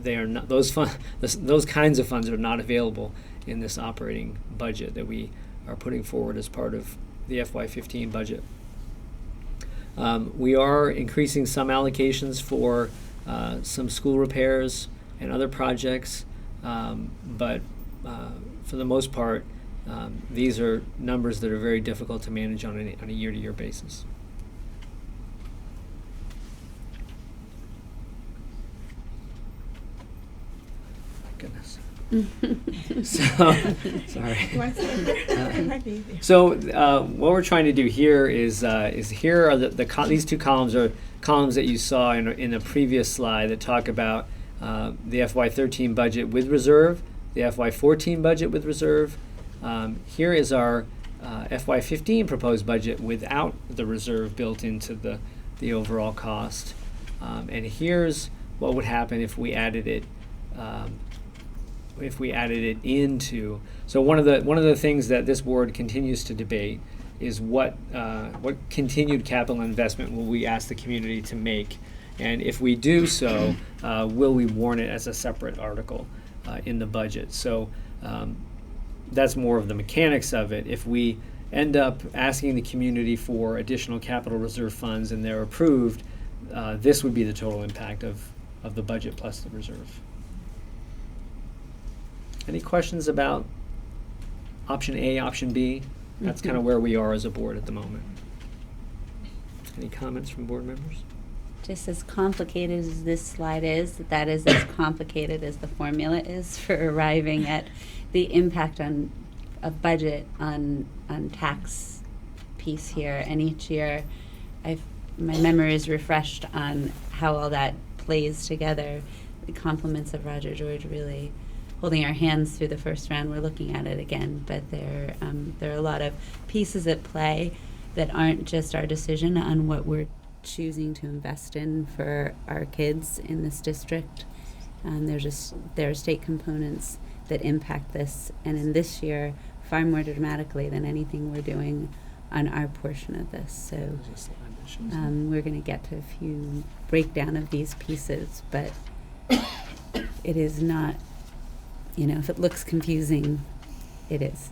they are not those kinds of funds are not available in this operating budget that we are putting forward as part of the FY15 budget. We are increasing some allocations for some school repairs and other projects, but for the most part, these are numbers that are very difficult to manage on a year-to-year basis. Goodness. So what we're trying to do here is here are these two columns are columns that you saw in a previous slide that talk about the FY13 budget with reserve, the FY14 budget with reserve. Here is our FY15 proposed budget without the reserve built into the overall cost, and here's what would happen if we added it. Into, so one of the things that this board continues to debate is what continued capital investment will we ask the community to make, and if we do so, will we warn it as a separate article in the budget? So that's more of the mechanics of it. If we end up asking the community for additional capital reserve funds and they're approved, this would be the total impact of the budget plus the reserve. Any questions about option A, option B? That's kind of where we are as a board at the moment. Any comments from board members?
Just as complicated as this slide is, that is as complicated as the formula is for arriving at the impact on a budget on tax piece here. And each year, my memory is refreshed on how all that plays together. The compliments of Roger George really holding our hands through the first round. We're looking at it again, but there are a lot of pieces at play that aren't just our decision on what we're choosing to invest in for our kids in this district. There are state components that impact this, and in this year, far more dramatically than anything we're doing on our portion of this. So we're going to get to a few breakdown of these pieces, but it is not. If it looks confusing, it is.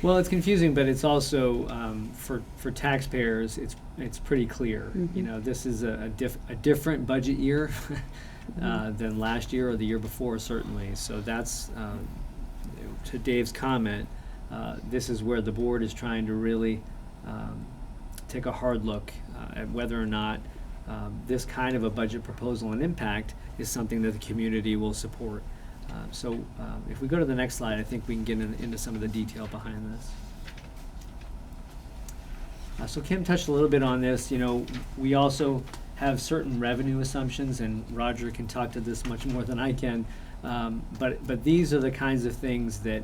Well, it's confusing, but it's also for taxpayers. It's pretty clear.
Mm-hmm.
This is a different budget year than last year or the year before, certainly. So that's to Dave's comment. This is where the board is trying to really take a hard look at whether or not this kind of a budget proposal and impact is something that the community will support. So if we go to the next slide, I think we can get into some of the detail behind this. So Kim touched a little bit on this. We also have certain revenue assumptions, and Roger can talk to this much more than I can. But these are the kinds of things that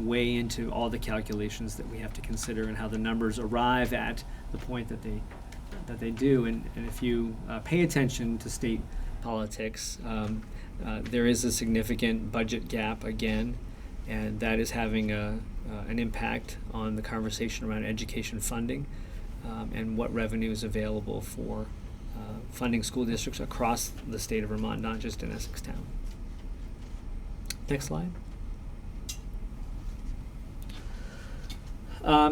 weigh into all the calculations that we have to consider and how the numbers arrive at the point that they do. And if you pay attention to state politics, there is a significant budget gap again, and that is having an impact on the conversation around education funding and what revenue is available for funding school districts across the state of Vermont, not just in Essex Town. Next slide.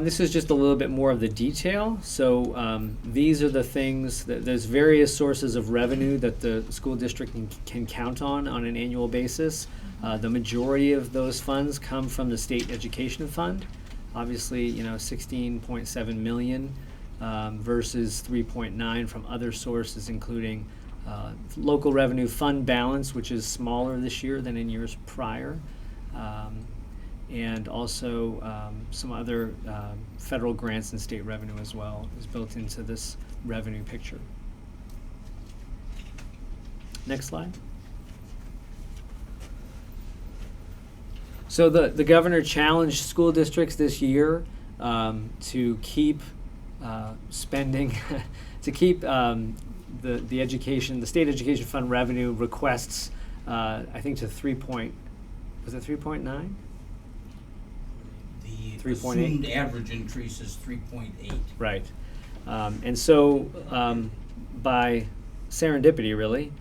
This is just a little bit more of the detail. So these are the things there's various sources of revenue that the school district can count on an annual basis. The majority of those funds come from the state education fund. Obviously, 16.7 million versus 3.9 from other sources, including local revenue fund balance, which is smaller this year than in years prior, and also some other federal grants and state revenue as well is built into this revenue picture. Next slide. So the governor challenged school districts this year to keep spending, to keep the education, the state education fund revenue requests, I think to was it 3.9?
The
3.8.
assumed average increase is 3.8.
Right. And so by serendipity, really,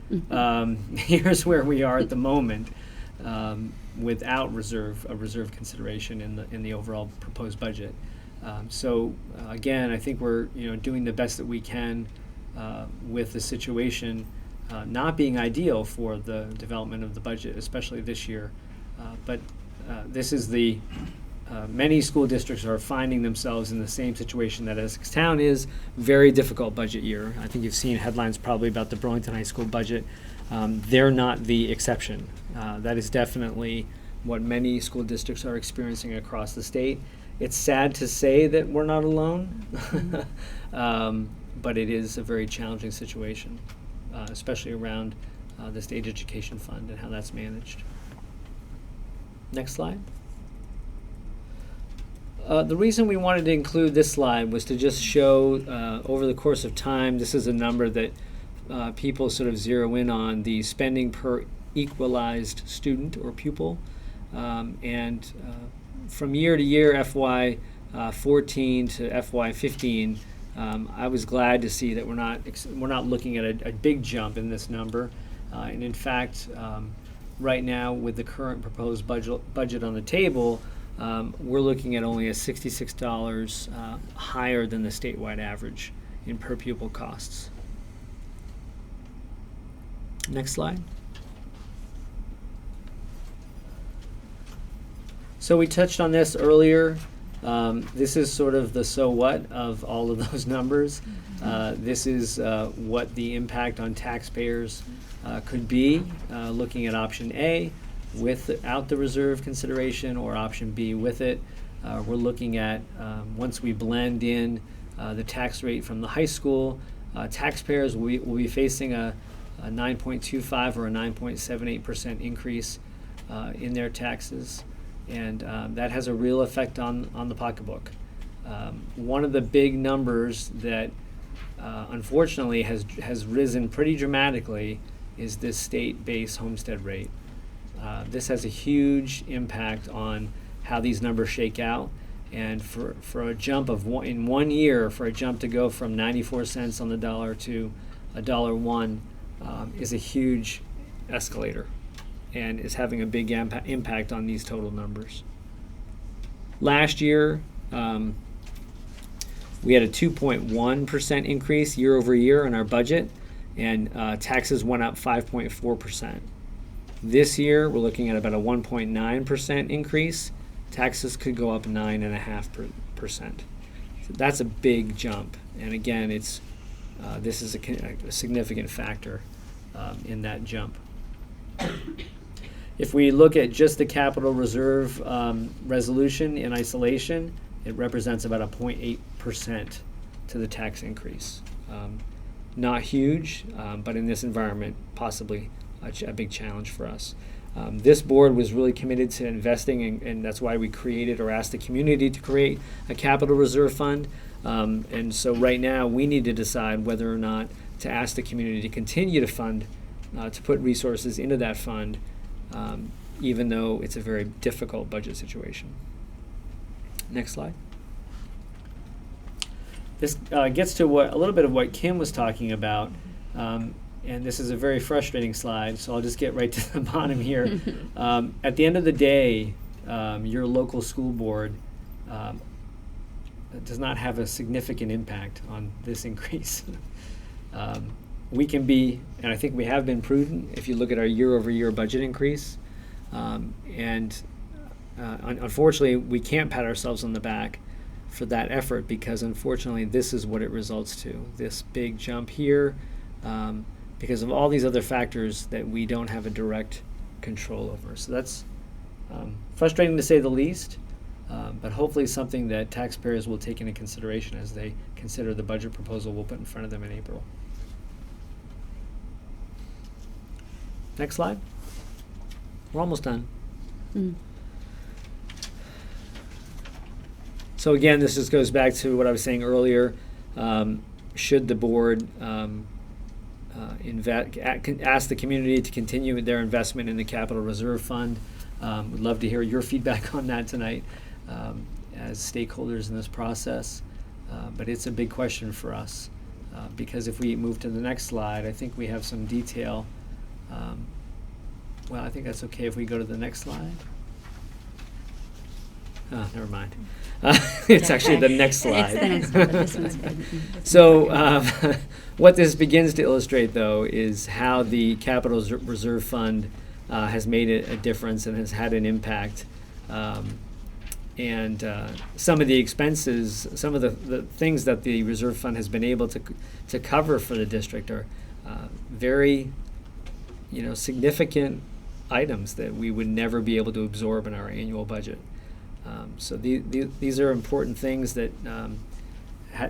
here's where we are at the moment without a reserve consideration in the overall proposed budget. So again, I think we're doing the best that we can with the situation not being ideal for the development of the budget, especially this year. But this is many school districts are finding themselves in the same situation that Essex Town is. Very difficult budget year. I think you've seen headlines probably about the Burlington High School budget. They're not the exception. That is definitely what many school districts are experiencing across the state. It's sad to say that we're not alone, but it is a very challenging situation, especially around the state education fund and how that's managed. Next slide. The reason we wanted to include this slide was to just show over the course of time, this is a number that people sort of zero in on, the spending per equalized student or pupil. And from year to year, FY14 to FY15, I was glad to see that we're not looking at a big jump in this number. And in fact, right now with the current proposed budget on the table, we're looking at only a $66 higher than the statewide average in per pupil costs. Next slide. So we touched on this earlier. This is sort of the so what of all of those numbers. This is what the impact on taxpayers could be, looking at option A without the reserve consideration, or option B with it. We're looking at, once we blend in the tax rate from the high school, taxpayers will be facing a 9.25 or a 9.78% increase in their taxes. And that has a real effect on the pocketbook. One of the big numbers that unfortunately has risen pretty dramatically is this state-based homestead rate. This has a huge impact on how these numbers shake out. And for a jump in 1 year, for a jump to go from 94 cents on the dollar to $1.01 is a huge escalator, and is having a big impact on these total numbers. Last year, we had a 2.1% increase year over year in our budget, and taxes went up 5.4%. This year, we're looking at about a 1.9% increase. Taxes could go up 9.5%. So that's a big jump, and again, this is a significant factor in that jump. If we look at just the capital reserve resolution in isolation, it represents about a 0.8% to the tax increase. Not huge, but in this environment, possibly a big challenge for us. This board was really committed to investing, and that's why we created or asked the community to create a capital reserve fund. And so right now, we need to decide whether or not to ask the community to continue to fund, to put resources into that fund, even though it's a very difficult budget situation. Next slide. This gets to a little bit of what Kim was talking about, and this is a very frustrating slide, so I'll just get right to the bottom here. At the end of the day, your local school board does not have a significant impact on this increase. We can be, and I think we have been prudent, if you look at our year-over-year budget increase. Unfortunately, we can't pat ourselves on the back for that effort because unfortunately this is what it results to, this big jump here, because of all these other factors that we don't have a direct control over. So that's frustrating to say the least, but hopefully something that taxpayers will take into consideration as they consider the budget proposal we'll put in front of them in April. Next slide. We're almost done. So again, this just goes back to what I was saying earlier. Should the board ask the community to continue their investment in the capital reserve fund? We'd love to hear your feedback on that tonight as stakeholders in this process. But it's a big question for us because if we move to the next slide, I think we have some detail. Well, I think that's okay if we go to the next slide. Oh, never mind. It's actually the next slide.
It's the next one, but this one's good.
So what this begins to illustrate, though, is how the Capital Reserve Fund has made a difference and has had an impact. And some of the expenses, some of the things that the Reserve Fund has been able to cover for the district are very, significant items that we would never be able to absorb in our annual budget. So these are important things that,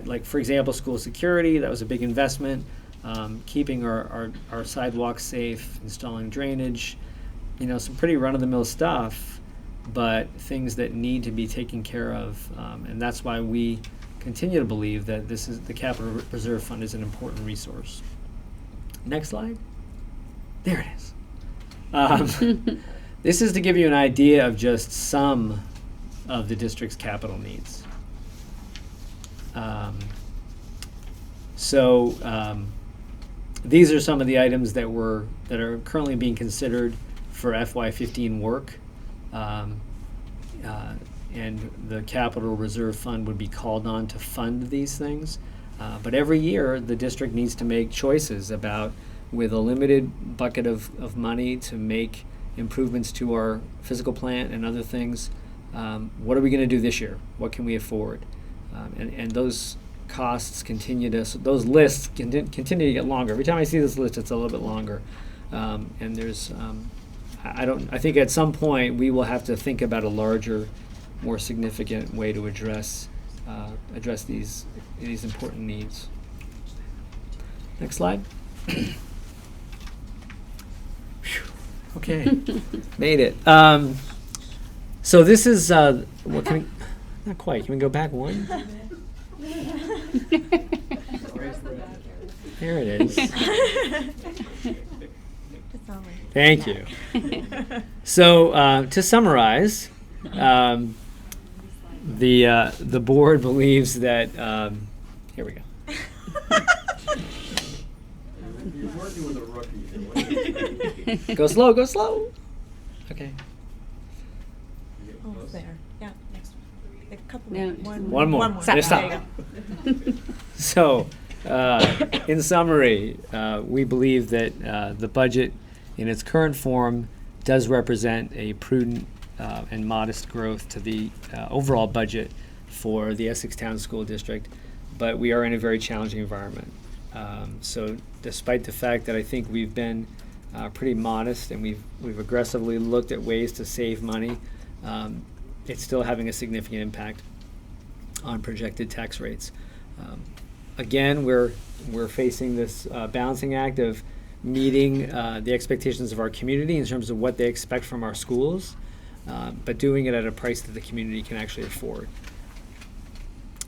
like for example, school security. That was a big investment. Keeping our sidewalks safe, installing drainage. Some pretty run-of-the-mill stuff, but things that need to be taken care of, and that's why we continue to believe that the Capital Reserve Fund is an important resource. Next slide. There it is. This is to give you an idea of just some of the district's capital needs. These are some of the items that are currently being considered for FY15 work, and the Capital Reserve Fund would be called on to fund these things. But every year, the district needs to make choices about, with a limited bucket of money to make improvements to our physical plant and other things, what are we going to do this year? What can we afford? And those costs those lists continue to get longer. Every time I see this list, it's a little bit longer. And there's, I think at some point we will have to think about a larger, more significant way to address these important needs. Next slide. Okay, made it. So this is what can we, not quite. Can we go back one? There it is. Thank you. So to summarize, the board believes that here we go.
You're working with a rookie.
Go slow, go slow. Okay.
Oh, there, yeah, next one. A couple
No,
more.
One more.
One
Stop.
more.
Stop.
There you go.
So, in summary, we believe that the budget in its current form does represent a prudent and modest growth to the overall budget for the Essex Town School District, but we are in a very challenging environment. So despite the fact that I think we've been pretty modest and we've aggressively looked at ways to save money, it's still having a significant impact on projected tax rates. Again, we're facing this balancing act of meeting the expectations of our community in terms of what they expect from our schools, but doing it at a price that the community can actually afford.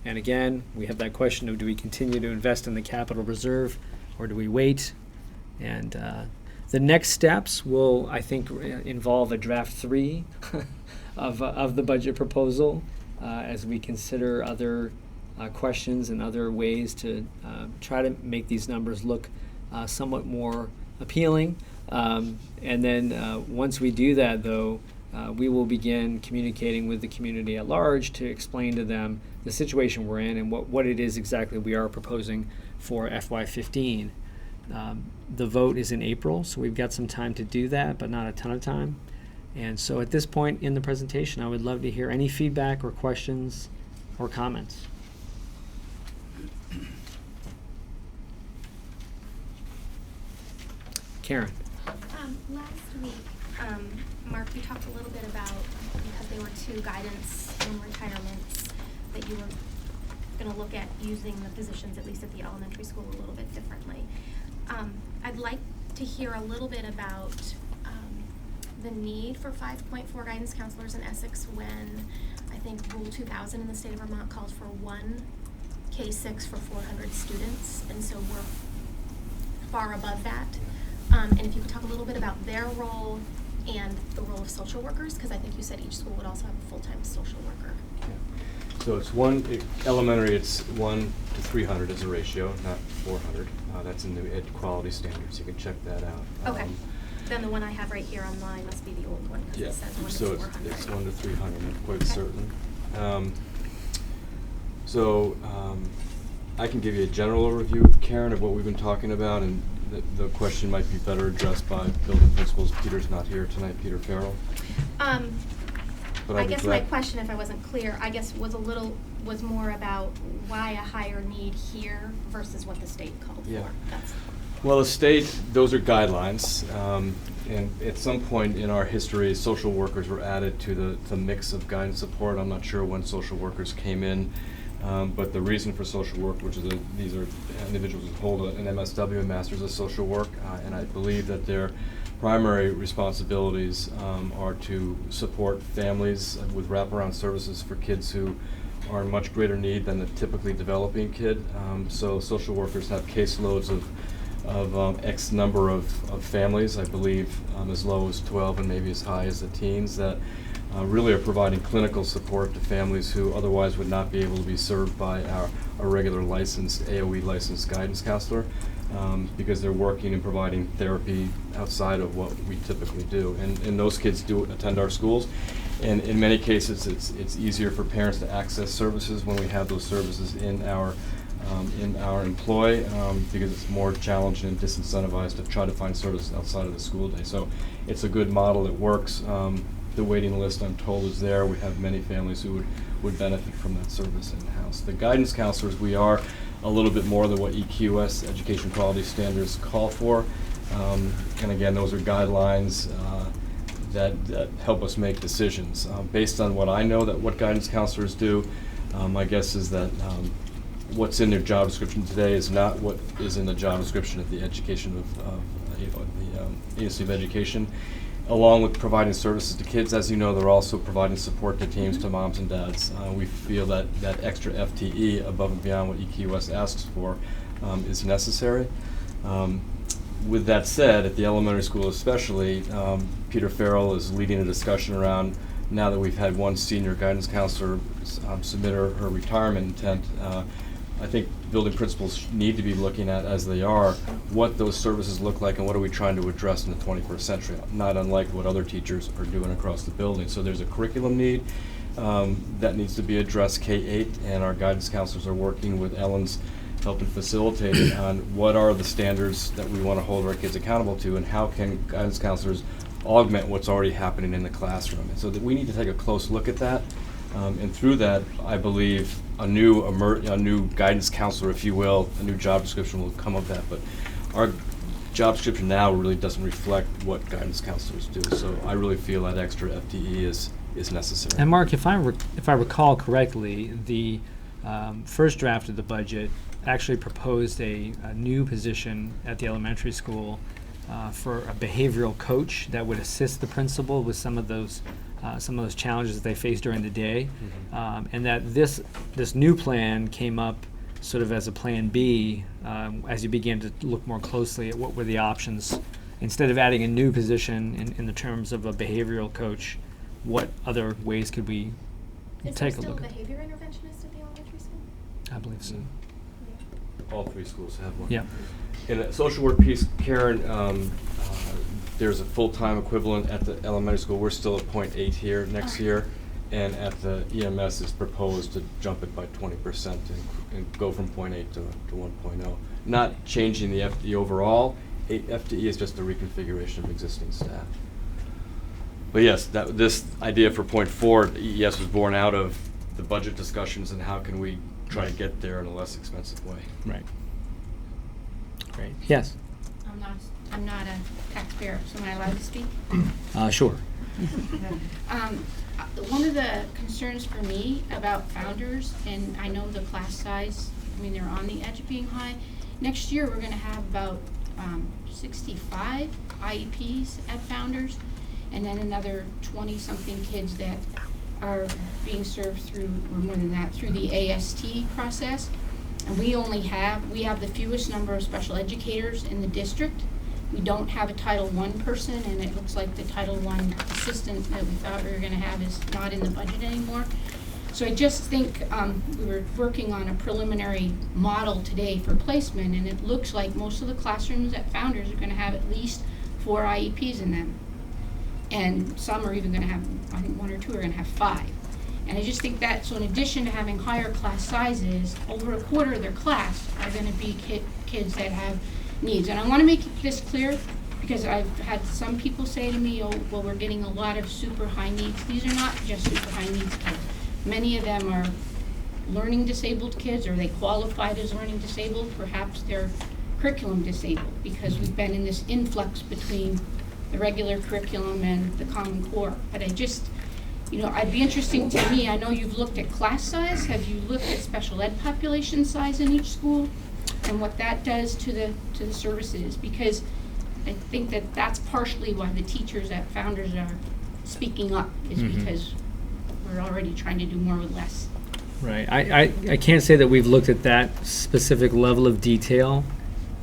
And again, we have that question of, do we continue to invest in the capital reserve or do we wait? And the next steps will, I think, involve a draft 3 of the budget proposal as we consider other questions and other ways to try to make these numbers look somewhat more appealing. And then once we do that, though, we will begin communicating with the community at large to explain to them the situation we're in and what it is exactly we are proposing for FY15. The vote is in April, so we've got some time to do that, but not a ton of time. And so at this point in the presentation, I would love to hear any feedback or questions or comments. Karen.
Last week, Mark, you talked a little bit about, because there were 2 guidance and retirements, that you were going to look at using the positions, at least at the elementary school, a little bit differently. I'd like to hear a little bit about the need for 5.4 guidance counselors in Essex when I think Rule 2000 in the state of Vermont calls for 1 K-6 for 400 students, and so we're far above that. And if you could talk a little bit about their role and the role of social workers, because I think you said each school would also have a full-time social worker.
Yeah. So it's elementary, it's 1 to 300 as a ratio, not 400. That's in the ed quality standards. You can check that out.
Okay. Then the one I have right here online must be the old one, because it says 1 to
so
400.
it's 1 to 300, I'm quite
Okay.
certain. I can give you a general overview, Karen, of what we've been talking about, and the question might be better addressed by building principals. Peter's not here tonight, Peter Farrell. But
I
I'd be
guess my
glad-
question, if I wasn't clear, I guess was more about why a higher need here versus what the state called
Yeah.
for. That's
Well, the state, those are guidelines, and at some point in our history, social workers were added to the mix of guidance support. I'm not sure when social workers came in, but the reason for social work, which is these are individuals who hold an MSW, a Master's of Social Work, and I believe that their primary responsibilities are to support families with wraparound services for kids who are in much greater need than the typically developing kid. So social workers have caseloads of X number of families, I believe as low as 12 and maybe as high as the teens, that really are providing clinical support to families who otherwise would not be able to be served by our regular licensed, AOE licensed guidance counselor, because they're working and providing therapy outside of what we typically do. And those kids do attend our schools. And in many cases, it's easier for parents to access services when we have those services in our employ, because it's more challenging and disincentivized to try to find services outside of the school day. So it's a good model that works. The waiting list, I'm told, is there. We have many families who would benefit from that service in-house. The guidance counselors, we are a little bit more than what EQS, Education Quality Standards, call for. And again, those are guidelines that help us make decisions. Based on what I know that what guidance counselors do, my guess is that what's in their job description today is not what is in the job description at the education of the Agency of Education. Along with providing services to kids, as you know, they're also providing support to teams, to moms and dads. We feel that extra FTE above and beyond what EQS asks for is necessary. With that said, at the elementary school especially, Peter Farrell is leading a discussion around, now that we've had one senior guidance counselor submit her retirement intent. I think building principals need to be looking at, as they are, what those services look like and what are we trying to address in the 21st century, not unlike what other teachers are doing across the building. So there's a curriculum need that needs to be addressed, K-8, and our guidance counselors are working with Ellen's helping facilitate it on what are the standards that we want to hold our kids accountable to, and how can guidance counselors augment what's already happening in the classroom. And so that we need to take a close look at that. And through that, I believe a new guidance counselor, if you will, a new job description will come of that. But our job description now really doesn't reflect what guidance counselors do. So I really feel that extra FTE is necessary.
And Mark, if I recall correctly, the first draft of the budget actually proposed a new position at the elementary school for a behavioral coach that would assist the principal with some of those challenges that they face during the day, and that this new plan came up sort of as a plan B as you began to look more closely at what were the options. Instead of adding a new position in the terms of a behavioral coach, what other ways could we take a look at?
Is there still a behavior interventionist at the elementary school?
I believe so.
All 3 schools have one.
Yeah.
In a social work piece, Karen, there's a full-time equivalent at the elementary school. We're still at 0.8 here next year, and at the EMS is proposed to jump it by 20% and go from 0.8 to 1.0. Not changing the FTE overall. FTE is just a reconfiguration of existing staff. But yes, this idea for point 4, yes, was born out of the budget discussions and how can we try to get there in a less expensive way.
Right. Great. Yes.
I'm not a taxpayer, so am I allowed to speak?
Sure.
One of the concerns for me about Founders, and I know the class size, I mean, they're on the edge of being high. Next year, we're gonna have about 65 IEPs at Founders, and then another 20-something kids that are being served through, or more than that, through the AST process. And we have the fewest number of special educators in the district. We don't have a Title I person, and it looks like the Title I assistant that we thought we were gonna have is not in the budget anymore. So I just think, we were working on a preliminary model today for placement, and it looks like most of the classrooms at Founders are gonna have at least 4 IEPs in them. And some are even gonna have, I think 1 or 2 are gonna have 5. And I just think that, so in addition to having higher class sizes, over a quarter of their class are gonna be kids that have needs. And I wanna make this clear, because I've had some people say to me, oh, well, we're getting a lot of super high needs. These are not just super high needs kids. Many of them are learning disabled kids, or they qualified as learning disabled. Perhaps they're curriculum disabled, because we've been in this influx between the regular curriculum and the Common Core. But I just, I'd be interesting to me, I know you've looked at class size. Have you looked at special ed population size in each school and what that does to the services? Because I think that that's partially why the teachers at Founders are speaking up, is because we're already trying to do more with less.
Right. I can't say that we've looked at that specific level of detail.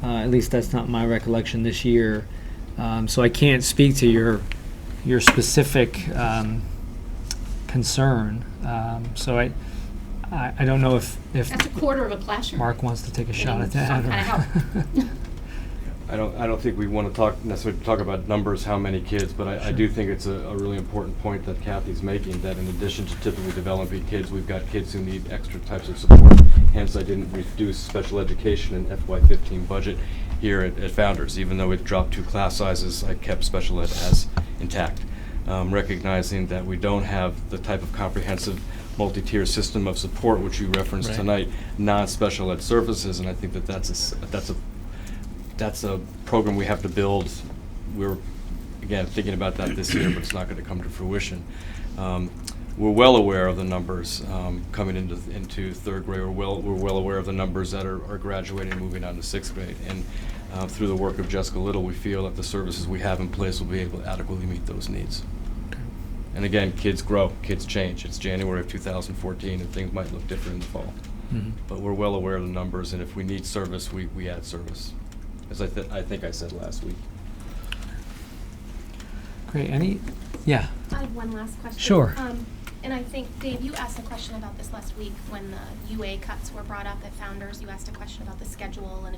At least that's not my recollection this year. So I can't speak to your specific concern. So I don't know if
That's a quarter of a classroom.
Mark wants to take a shot at that.
Some kind of help.
I don't think we want to necessarily talk about numbers, how many kids, but I do think it's a really important point that Kathy's making, that in addition to typically developing kids, we've got kids who need extra types of support. Hence, I didn't reduce special education in FY15 budget here at Founders. Even though it dropped 2 class sizes, I kept special ed as intact, recognizing that we don't have the type of comprehensive multi-tier system of support which you referenced tonight, non-special ed services, and I think that's a program we have to build. We're, again, thinking about that this year, but it's not going to come to fruition. We're well aware of the numbers coming into 3rd grade. We're well aware of the numbers that are graduating and moving on to 6th grade. And through the work of Jessica Little, we feel that the services we have in place will be able to adequately meet those needs. And again, kids grow, kids change. It's January of 2014, and things might look different in the fall. But we're well aware of the numbers, and if we need service, we add service, as I think I said last week.
Great. Yeah.
I have one last question.
Sure.
And I think, Dave, you asked a question about this last week when the UA cuts were brought up at Founders. You asked a question about the schedule and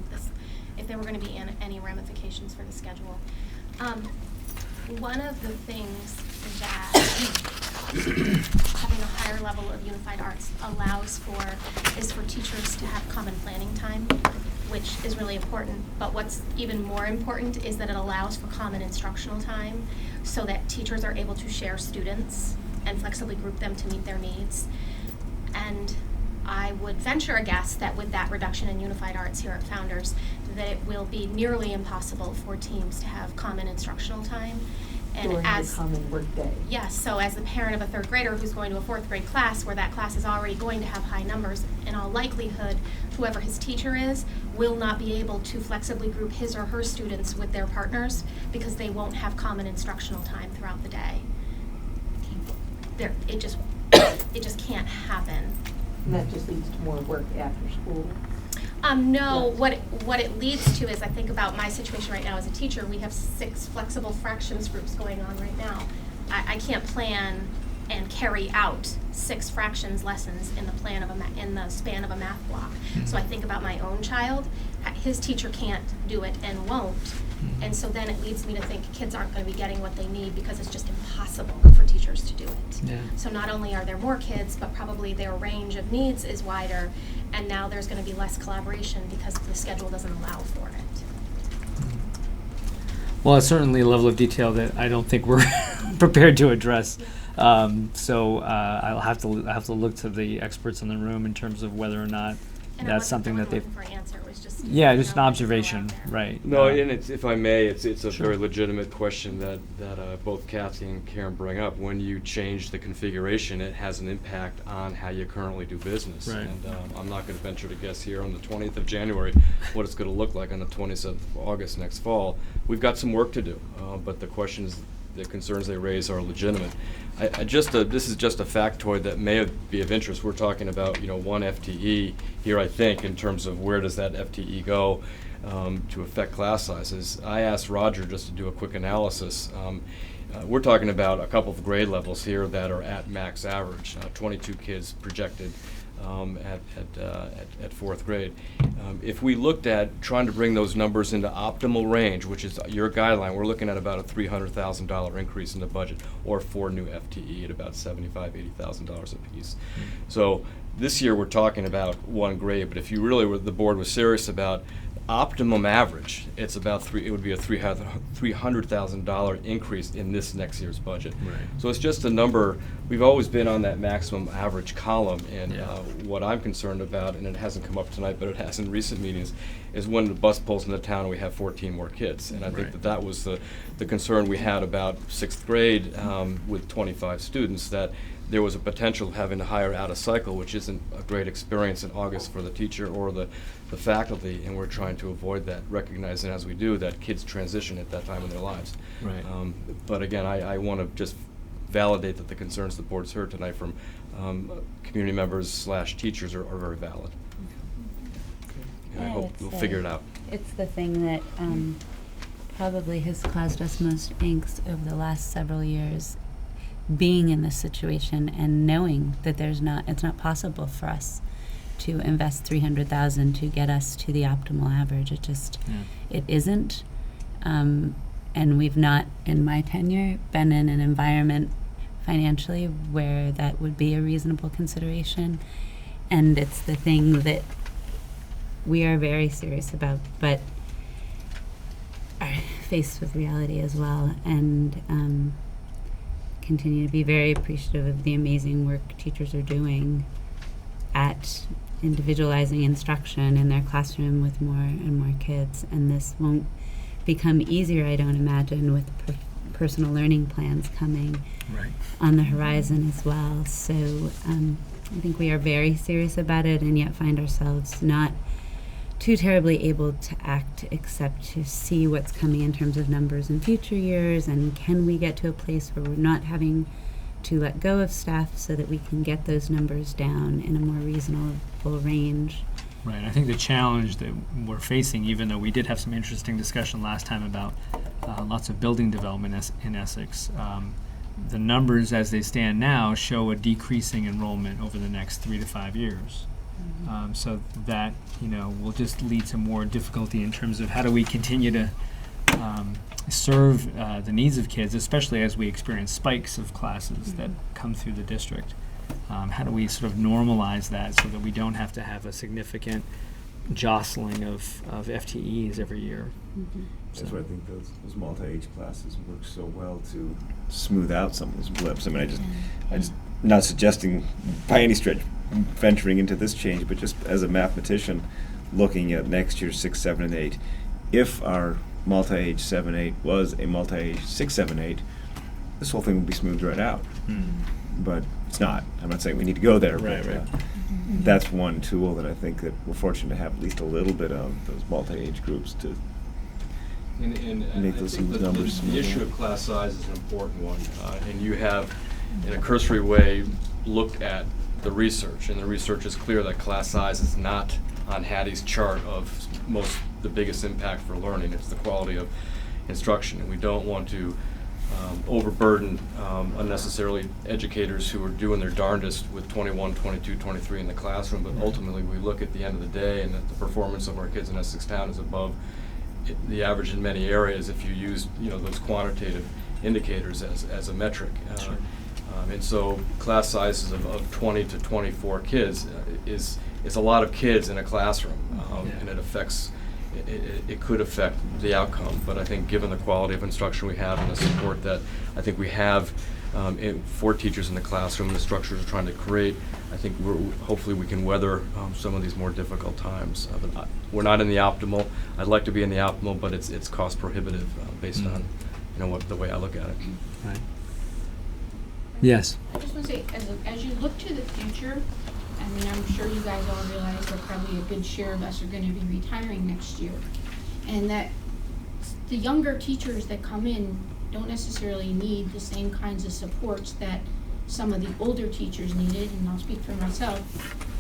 if there were going to be any ramifications for the schedule. One of the things that having a higher level of unified arts allows for is for teachers to have common planning time, which is really important. But what's even more important is that it allows for common instructional time so that teachers are able to share students and flexibly group them to meet their needs. And I would venture a guess that with that reduction in unified arts here at Founders, that it will be nearly impossible for teams to have common instructional time. And
during the common work day.
Yes, so as the parent of a 3rd grader who's going to a 4th grade class where that class is already going to have high numbers, in all likelihood, whoever his teacher is will not be able to flexibly group his or her students with their partners because they won't have common instructional time throughout the day. It just can't happen.
And that just leads to more work after school.
No, what it leads to is, I think about my situation right now as a teacher, we have 6 flexible fractions groups going on right now. I can't plan and carry out 6 fractions lessons in the span of a math block. So I think about my own child. His teacher can't do it and won't. And so then it leads me to think kids aren't going to be getting what they need because it's just impossible for teachers to do it.
Yeah.
So not only are there more kids, but probably their range of needs is wider, and now there's going to be less collaboration because the schedule doesn't allow for it.
Well, it's certainly a level of detail that I don't think we're prepared to address. So I'll have to look to the experts in the room in terms of whether or not
And
that's something that they've.
For an answer, it was just.
Yeah, just an
throw it
observation,
out there.
right?
No, and it's, if I may, it's a
Sure.
very legitimate question that both Kathy and Karen bring up. When you change the configuration, it has an impact on how you currently do business.
Right.
And I'm not gonna venture to guess here on the 20th of January what it's gonna look like on the 27th of August next fall. We've got some work to do, but the concerns they raise are legitimate. This is just a factoid that may be of interest. We're talking about, 1 FTE here, I think, in terms of where does that FTE go to affect class sizes. I asked Roger just to do a quick analysis. We're talking about a couple of grade levels here that are at max average, 22 kids projected at fourth grade. If we looked at trying to bring those numbers into optimal range, which is your guideline, we're looking at about a $300,000 increase in the budget, or 4 new FTE at about $75,000, $80,000 apiece. So this year we're talking about 1 grade, but if you really the board was serious about optimum average, it would be a $300,000 increase in this next year's budget.
Right.
So it's just a number. We've always been on that maximum average column, and what I'm concerned about, and it hasn't come up tonight, but it has in recent meetings, is when the bus pulls into town and we have 14 more kids. And I think
Right.
that was the concern we had about 6th grade with 25 students, that there was a potential of having to hire out of cycle, which isn't a great experience in August for the teacher or the faculty, and we're trying to avoid that, recognizing as we do that kids transition at that time in their lives.
Right.
But again, I want to just validate that the concerns the board's heard tonight from community members / teachers are very valid. And I hope we'll figure it out.
It's the thing that probably has caused us most angst over the last several years, being in this situation and knowing that it's not possible for us to invest $300,000 to get us to the optimal average. It isn't. And we've not, in my tenure, been in an environment financially where that would be a reasonable consideration. And it's the thing that we are very serious about, but are faced with reality as well, and continue to be very appreciative of the amazing work teachers are doing at individualizing instruction in their classroom with more and more kids. And this won't become easier, I don't imagine, with personal learning plans coming on the horizon as well. So I think we are very serious about it, and yet find ourselves not too terribly able to act except to see what's coming in terms of numbers in future years, and can we get to a place where we're not having to let go of staff so that we can get those numbers down in a more reasonable range.
Right. I think the challenge that we're facing, even though we did have some interesting discussion last time about lots of building development in Essex, the numbers as they stand now show a decreasing enrollment over the next 3 to 5 years. So that, will just lead to more difficulty in terms of how do we continue to serve the needs of kids, especially as we experience spikes of classes that come through the district. How do we sort of normalize that so that we don't have to have a significant jostling of FTEs every year?
That's why I think those multi-age classes work so well to smooth out some of those blips. I mean, I just not suggesting by any stretch venturing into this change, but just as a mathematician looking at next year's 6, 7, and 8, if our multi-age 7, 8 was a multi-age 6, 7, 8, this whole thing would be smoothed right out. But it's not. I'm not saying we need to go there.
Right,
but,
right.
That's one tool that I think that we're fortunate to have at least a little bit of those multi-age groups to
And
make
I
those
think
numbers
the issue
smoother.
of class size is an important one, and you have, in a cursory way, looked at the research, and the research is clear that class size is not on Hattie's chart of the biggest impact for learning. It's the quality of instruction, and we don't want to overburden unnecessarily educators who are doing their darndest with 21, 22, 23 in the classroom, but ultimately we look at the end of the day and that the performance of our kids in Essex Town is above the average in many areas if you use those quantitative indicators as a metric.
Sure.
And so class sizes of 20 to 24 kids is a lot of kids in a classroom, and it affects it could affect the outcome. But I think given the quality of instruction we have and the support that I think we have for teachers in the classroom, the structures we're trying to create, I think hopefully we can weather some of these more difficult times. But we're not in the optimal. I'd like to be in the optimal, but it's cost prohibitive based on the way I look at it.
Right. Yes.
I just want to say, as you look to the future, I mean, I'm sure you guys all realize that probably a good share of us are going to be retiring next year. And that the younger teachers that come in don't necessarily need the same kinds of supports that some of the older teachers needed, and I'll speak for myself,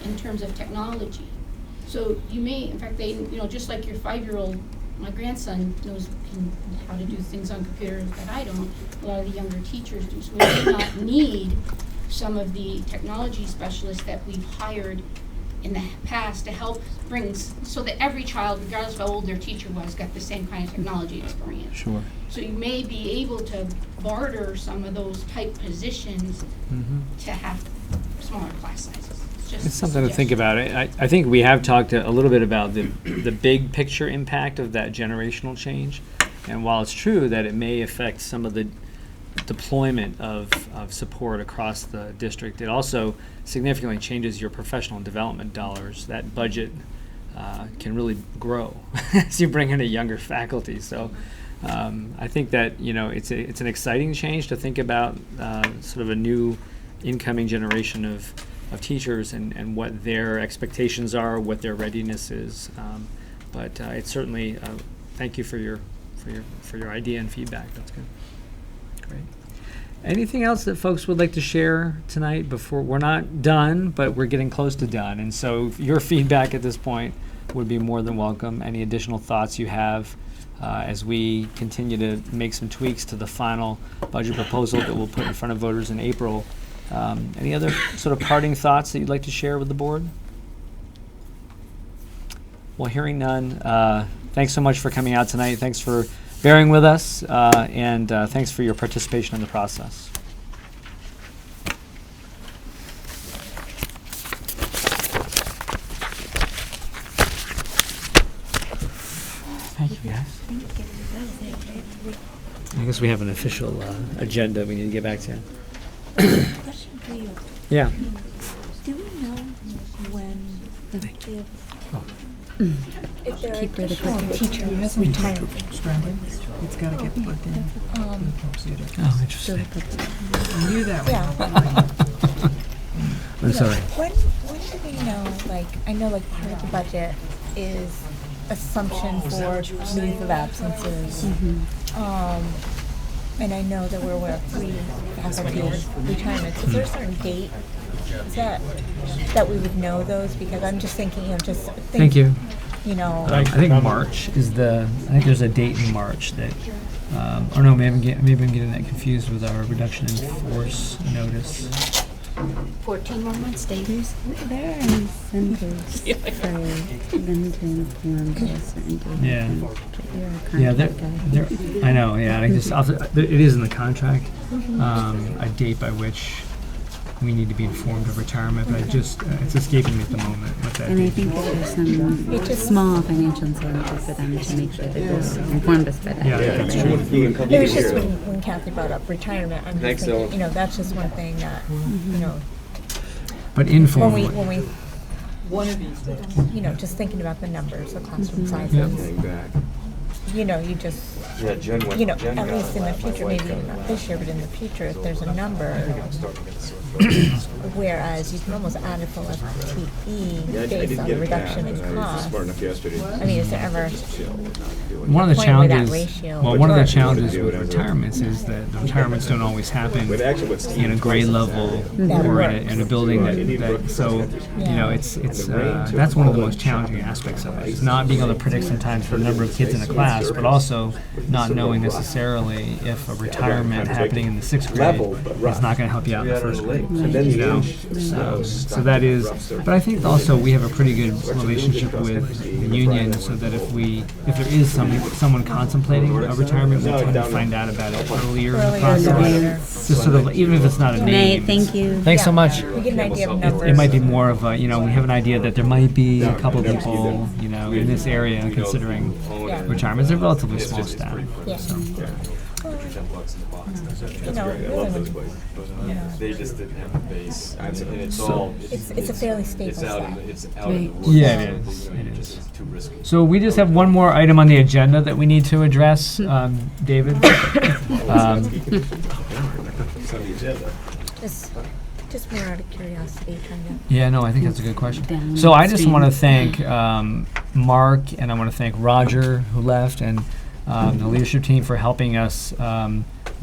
in terms of technology. So you may, in fact, just like your 5-year-old, my grandson knows how to do things on computers that I don't, a lot of the younger teachers do. So we may not need some of the technology specialists that we've hired in the past to help bring, so that every child, regardless of how old their teacher was, got the same kind of technology experience.
Sure.
So you may be able to barter some of those type positions to have smaller class sizes.
It's something to think about. I think we have talked a little bit about the big picture impact of that generational change. And while it's true that it may affect some of the deployment of support across the district, it also significantly changes your professional development dollars. That budget can really grow as you bring in a younger faculty. So I think that it's an exciting change to think about sort of a new incoming generation of teachers and what their expectations are, what their readiness is. But it's certainly thank you for your idea and feedback. That's good. Great. Anything else that folks would like to share tonight before we're not done, but we're getting close to done? And so your feedback at this point would be more than welcome. Any additional thoughts you have as we continue to make some tweaks to the final budget proposal that we'll put in front of voters in April. Any other sort of parting thoughts that you'd like to share with the board? Well, hearing none, thanks so much for coming out tonight. Thanks for bearing with us, and thanks for your participation in the process. Thank you, guys. I guess we have an official agenda we need to get back to.
Question for you.
Yeah.
Do we know when if there are
Keep her the
additional
cookie.
teachers retiring?
It's gotta get plugged in.
Oh, interesting.
I knew that
Yeah.
I'm sorry.
When do we know, I know part of the budget is assumption for leave of absences. And I know that we're aware of 3 faculty retirements. Is there a certain date that we would know those? Because I'm just thinking,
Thank you.
I
think March is I think there's a date in March that, or no, maybe I'm getting that confused with our reduction in force notice.
14 more months, Dave.
There are incentives for them to inform by a certain date.
Yeah.
You're a
Yeah,
contract
I know, yeah. It is in the contract, a date by which we need to be informed of retirement, but it's escaping me at the moment what that
And I
date
think that there's some small financial incentive for them to make sure that they're informed us by that.
Yeah, that's true.
It was just when Kathy brought up retirement, I'm just thinking, that's just one thing that,
But informal.
when we one of these days, just thinking about the numbers, the classroom sizes. You just, at least in the future, maybe not this year, but in the future, if there's a number, whereas you can almost add a full FTE based on the reduction in cost. I mean, is there ever
One of the
point where that
challenges,
ratio
well, one of the
works?
challenges with retirements is that the retirements don't always happen in a grade level or in a building that so it's that's one of the most challenging aspects of it. It's not being able to predict sometimes for a number of kids in a class, but also not knowing necessarily if a retirement happening in the 6th grade is not going to help you out in the 1st grade.
Right.
Right.
then
You know, so that is, but I think also we have a pretty good relationship with the union, so that if there is someone contemplating a retirement, we'll try to find out about it earlier in the
Earlier,
process. Just sort of, even if it's not a name.
Nate, thank you.
Thanks so much.
We get an idea of numbers.
It might be more of a, we have an idea that there might be a couple people, in this area considering retirement. It's a relatively small staff.
Yeah.
So.
$10 in the box.
You know, really when you-
They just didn't have a base, and it's
So-
all.
It's a fairly stable
It's out in
staff.
the, it's out in the
Right.
woods.
Yeah, it is.
You know,
It
you
is.
just- It's too risky.
So we just have one more item on the agenda that we need to address, David.
Just more out of curiosity, kind of.
Yeah, no, I think that's a good question.
Down
So I just want to
stream.
thank Mark, and I want to thank Roger, who left, and the leadership team for helping us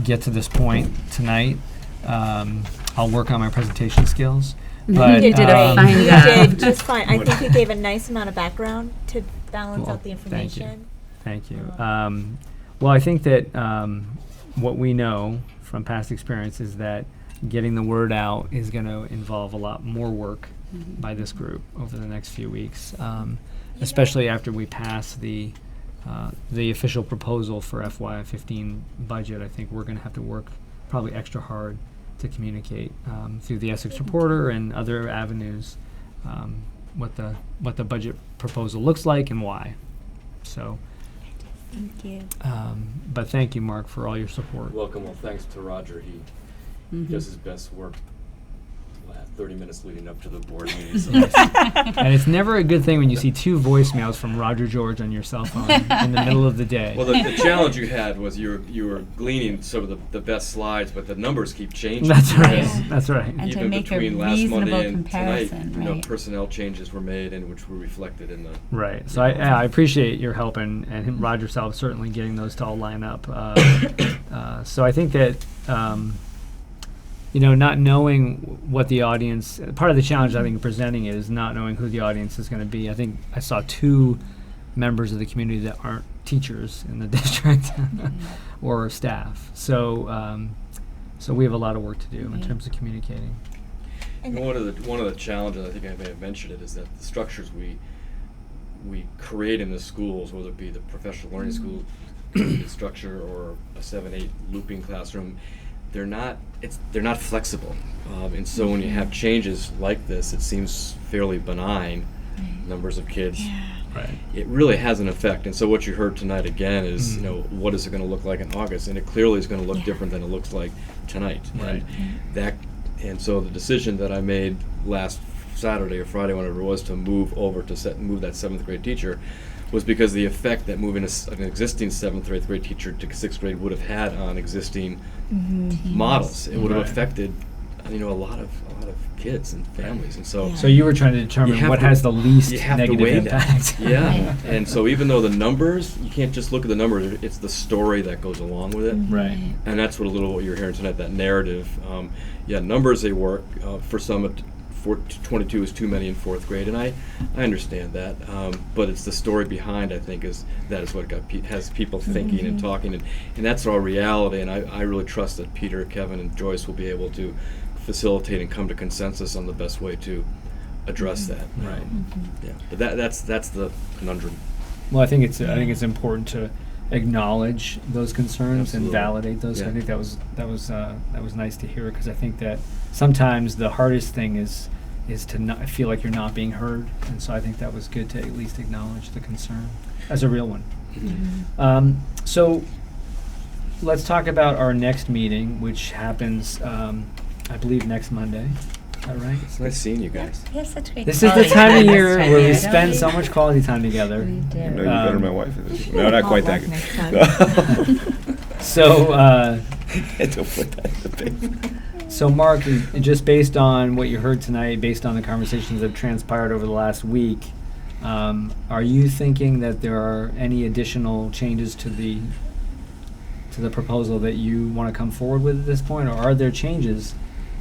get to this point tonight. I'll work on my presentation skills. But,
You did a
um,
fine
You
job.
did just fine. I think you gave a nice amount of background to balance
Cool.
out the
Thank you.
information.
Thank you. Well, I think that what we know from past experience is that getting the word out is going to involve a lot more work by this group over the next few weeks, especially after we pass the official proposal for FY15 budget. I think we're going to have to work probably extra hard to communicate through the Essex Reporter and other avenues what the budget proposal looks like and why. So,
Thank you.
but thank you, Mark, for all your support.
Welcome, well, thanks to Roger, he does his best work 30 minutes leading up to the board meeting. So
And it's never a good thing when you see two voicemails from Roger George on your cell phone in the middle of the day.
well, the challenge you had was you were gleaning some of the best slides, but the numbers keep changing.
That's right.
because
That's right.
And to
even
make a
between last
reasonable
Monday and tonight,
comparison, right.
personnel changes were made and which were reflected in the.
Right. So I appreciate your help and Roger Self certainly getting those to all line up. So I think that not knowing what the audience, part of the challenge I think presenting it is not knowing who the audience is going to be. I think I saw two members of the community that aren't teachers in the district or staff. So so we have a lot of work to do in terms of communicating.
And one of the challenges, I think I may have mentioned it, is that the structures we create in the schools, whether it be the professional learning school structure or a 7-8 looping classroom, they're not flexible, and so when you have changes like this, it seems fairly benign. Numbers of kids.
Right.
It really has an effect, and so what you heard tonight again is, what is it going to look like in August, and it clearly is going to look different than it looks like tonight.
Right.
And so the decision that I made last Saturday or Friday, whenever it was, to move over to move that 7th grade teacher, was because the effect that moving an existing 7th or 8th grade teacher to 6th grade would have had on existing models. It would have affected, a lot of kids and families, and so.
So you were trying to determine what has the least negative impact.
Yeah, and so even though the numbers, you can't just look at the numbers, it's the story that goes along with it.
Right.
And that's what you're hearing tonight, that narrative. Numbers, they work. For some, 22 is too many in 4th grade, and I understand that. But it's the story behind, I think, is what has people thinking and talking, and that's our reality. And I really trust that Peter, Kevin, and Joyce will be able to facilitate and come to consensus on the best way to address that.
Right.
Yeah, but that's the conundrum.
Well, I think it's important to acknowledge those concerns and
Absolutely.
validate those.
Yeah.
I think that was nice to hear, because I think that sometimes the hardest thing is to not feel like you're not being heard, and so I think that was good to at least acknowledge the concern as a real one. So let's talk about our next meeting, which happens, I believe, next Monday. Is that right?
It's nice seeing you guys.
Yes, that's right.
This is the time of year where we spend so much quality time together.
We do.
No, you better than my wife. No, not quite that
Next
good.
So,
Don't put that in the paper.
so Mark, just based on what you heard tonight, based on the conversations that have transpired over the last week, are you thinking that there are any additional changes to the proposal that you want to come forward with at this point, or are there changes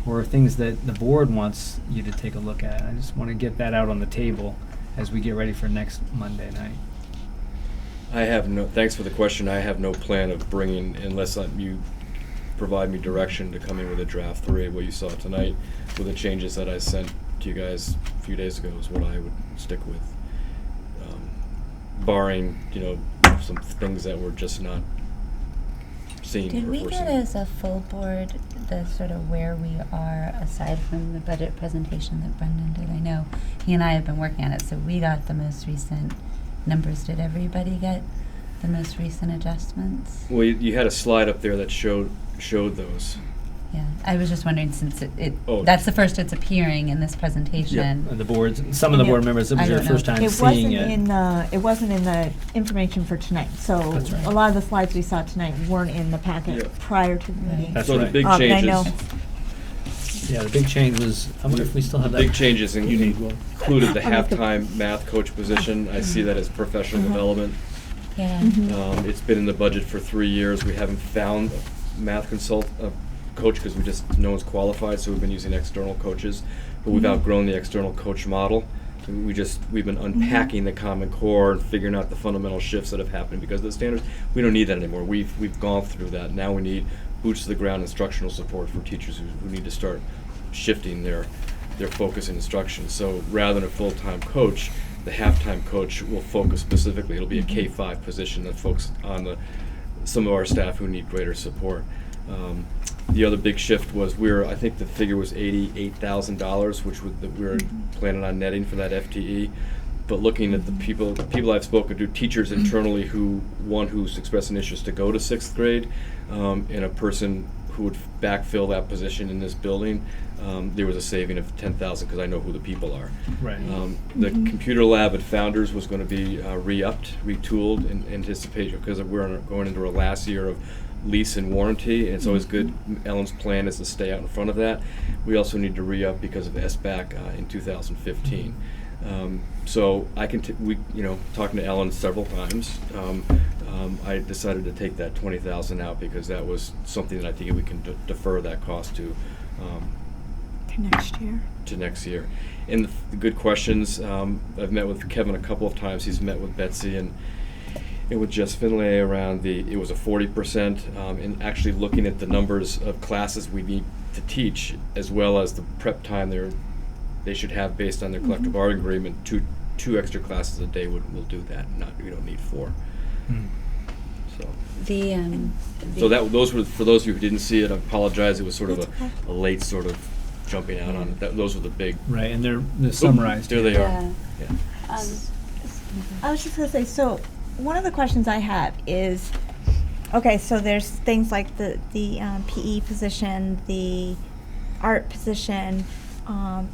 or things that the board wants you to take a look at? I just want to get that out on the table as we get ready for next Monday night.
Thanks for the question. I have no plan of bringing, unless you provide me direction to come in with a draft 3. What you saw tonight with the changes that I sent to you guys a few days ago is what I would stick with. Barring, some things that were just not seen
Did
or
we
foreseen.
get as a full board the sort of where we are aside from the budget presentation that Brendan did? I know he and I have been working on it, so we got the most recent numbers. Did everybody get the most recent adjustments?
Well, you had a slide up there that showed those.
Yeah, I was just wondering since
Oh.
that's the first it's appearing in this presentation.
And the boards, some of the board members, it was
I
their
don't
first
know.
time
It
seeing
wasn't
it.
in the, it wasn't in the information for tonight, so
That's right.
a lot of the slides we saw tonight weren't in the packet
Yeah.
prior to the meeting.
That's
So
right.
the big
I
changes.
know.
Yeah, the big change was, I wonder if we still have that.
Big changes
You need one.
included the
I'll make the-
halftime math coach position. I see that as professional
Uh-huh.
development.
Yeah.
Mhm.
It's been in the budget for 3 years. We haven't found a math coach because no one's qualified, so we've been using external coaches. But we've
Mhm.
outgrown the external coach model. We've been unpacking the Common Core and figuring out the fundamental shifts that have happened because of the standards. We don't need that anymore. We've gone through that. Now we need boots to the ground instructional support for teachers who need to start shifting their focus in instruction. So rather than a full-time coach, the halftime coach will focus specifically. It'll be a K-5 position that focuses on some of our staff who need greater support. The other big shift was I think the figure was $88,000, which that we were planning on netting for that FTE. But looking at the people I've spoken to, teachers internally who's expressed an interest to go to 6th grade, and a person who would backfill that position in this building, there was a saving of $10,000 because I know who the people are.
Right.
The computer lab at Founders was going to be re-upped, retooled in anticipation because we're going into our last year of lease and warranty, and it's always good. Ellen's plan is to stay out in front of that. We also need to re-up because of SBAC in 2015. So talking to Ellen several times, I decided to take that $20,000 out because that was something that I think we can defer that cost to
Next year.
to next year. And the good questions. I've met with Kevin a couple of times. He's met with Betsy and with Jess Finlay around it was a 40%, and actually looking at the numbers of classes we need to teach as well as the prep time they should have based on their collective bargaining agreement. Two extra classes a day will do that. We don't need 4. So. So those were, for those of you who didn't see it, I apologize. It was sort of a late sort of jumping out on it. Those were the big.
Right, and they're summarized.
There they are.
Yeah.
Yeah.
I was just going to say, so one of the questions I have is, okay, so there's things like the PE position, the art position,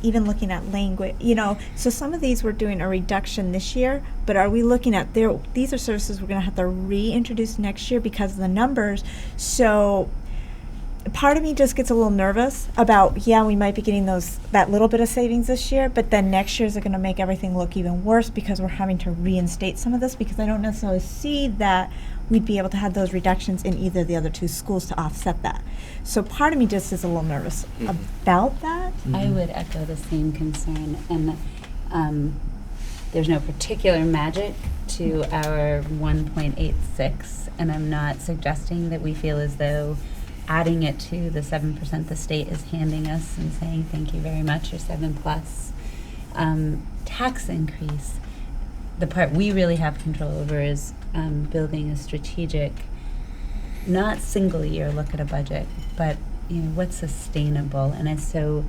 even looking at language, so some of these we're doing a reduction this year, but are we looking at these are services we're going to have to reintroduce next year because of the numbers. So part of me just gets a little nervous about, we might be getting that little bit of savings this year, but then next year's are going to make everything look even worse because we're having to reinstate some of this, because I don't necessarily see that we'd be able to have those reductions in either of the other 2 schools to offset that. So part of me just is a little nervous about that.
I would echo the same concern, and there's no particular magic to our 1.86, and I'm not suggesting that we feel as though adding it to the 7% the state is handing us and saying thank you very much, or 7+. Tax increase, the part we really have control over is building a strategic, not single year look at a budget, but what's sustainable. And so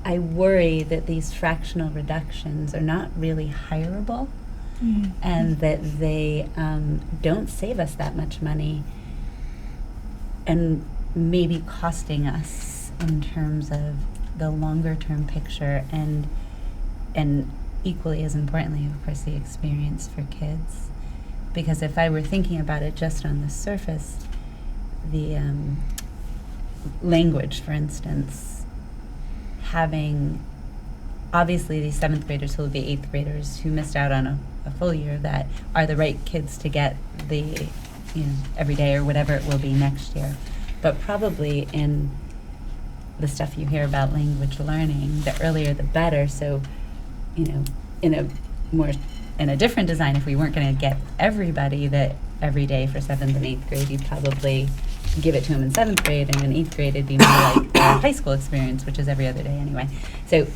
I worry that these fractional reductions are not really hireable, and that they don't save us that much money, and maybe costing us in terms of the longer term picture, and equally as importantly, of course, the experience for kids. Because if I were thinking about it just on the surface, the language, for instance, having obviously these 7th graders who will be 8th graders who missed out on a full year that are the right kids to get the every day or whatever it will be next year. But probably in the stuff you hear about language learning, the earlier the better. So, in a different design, if we weren't going to get everybody that every day for 7th and 8th grade, you'd probably give it to them in 7th grade, and in 8th grade it'd be more like their high school experience, which is every other day anyway. So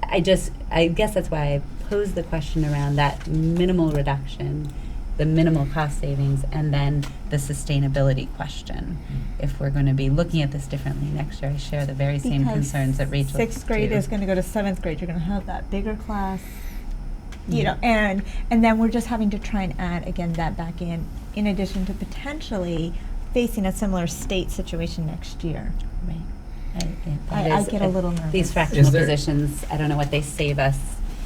I guess that's why I posed the question around that minimal reduction, the minimal cost savings, and then the sustainability question. If we're going to be looking at this differently next year, I share the very same concerns that Rachel.
6th grade
do.
is going to go to 7th grade. You're going to have that bigger class, you know, and then we're just having to try and add again that back in addition to potentially facing a similar state situation next year.
Right.
I get a little nervous.
These fractional positions, I don't know what they save us.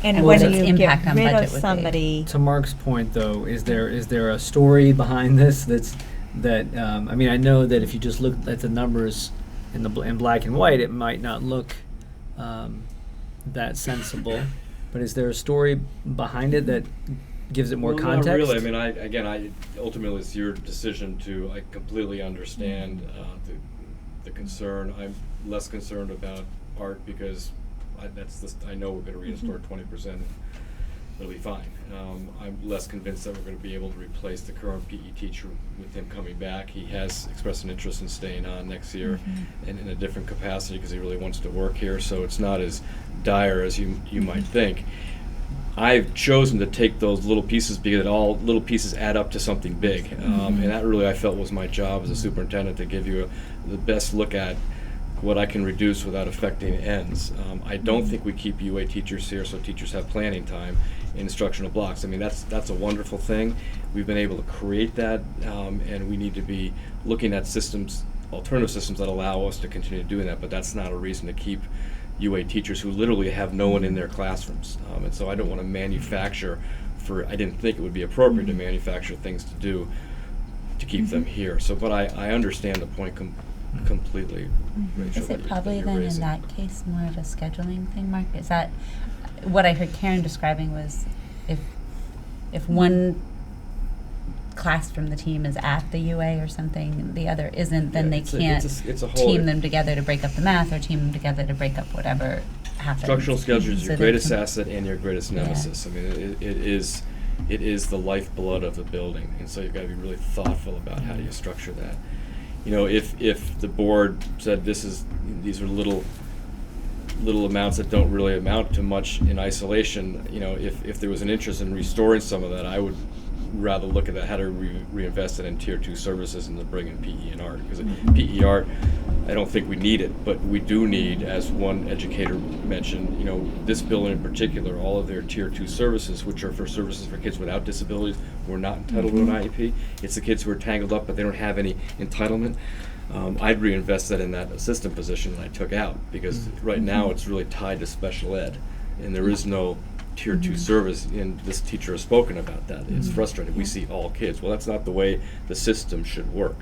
And
what
when
its
you
impact
get
on
rid
budget
of
would be.
somebody,
To Mark's point, though, is there a story behind this that I mean, I know that if you just look at the numbers in black and white, it might not look that sensible. But is there a story behind it that gives it more context?
Not really. I mean, ultimately it's your decision to. I completely understand the concern. I'm less concerned about art because I know we're going to reinstore 20%. It'll be fine. I'm less convinced that we're going to be able to replace the current PE teacher with him coming back. He has expressed an interest in staying on next year and in a different capacity because he really wants to work here, so it's not as dire as you might think. I've chosen to take those little pieces because all little pieces add up to something big, and that really I felt was my job as a superintendent, to give you the best look at what I can reduce without affecting ends. I don't think we keep UA teachers here so teachers have planning time in instructional blocks. I mean, that's a wonderful thing. We've been able to create that, and we need to be looking at systems, alternative systems that allow us to continue doing that, but that's not a reason to keep UA teachers who literally have no one in their classrooms. And so I don't want to manufacture I didn't think it would be appropriate to manufacture things to do to keep them here. So, but I understand the point completely. Rachel,
Is it
that
probably
you're
then in
raising.
that case more of a scheduling thing, Mark? Is that what I heard Karen describing was if one class from the team is at the UA or something and the other isn't, then
Yeah,
they
it's a whole-
team them together to break up the math or team them together to break up whatever happens.
Structural schedule is
So
your
they
greatest
can-
asset and your greatest nemesis. I mean, it is the lifeblood of the building, and so you've got to be really thoughtful about how do you structure that. You know, if the board said these are little amounts that don't really amount to much in isolation, you know, if there was an interest in restoring some of that, I would rather look at that, how to reinvest it in tier 2 services and to bring in PE and art. Because PE art, I don't think we need it, but we do need, as one educator mentioned, you know, this building in particular, all of their tier 2 services, which are for services for kids without disabilities who are not entitled to an IEP. It's the kids who are tangled up but they don't have any entitlement. I'd reinvest that in that assistant position that I took out, because right now it's really tied to special ed, and there is no tier 2 service, and this teacher has spoken about that. It's frustrating. We see all kids. Well, that's not the way the system should work.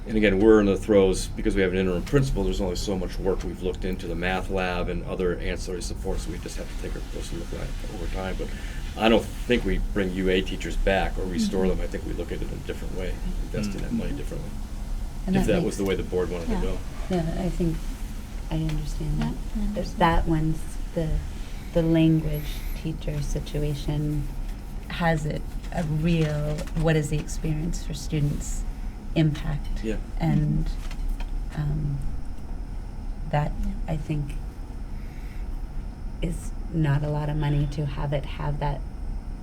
And again, we're in the throes, because we have an interim principal, there's only so much work. We've looked into the math lab and other ancillary supports, so we just have to take a closer look at it over time. But I don't think we bring UA teachers back or restore them. I think we look at it in a different way, investing that money differently.
And
If that
makes-
was the way the board wanted to go.
Yeah, I think I understand that.
I understand.
That one's the language teacher situation has a real, what is the experience for students impact.
Yeah.
And that, I think, is not a lot of money to have it have that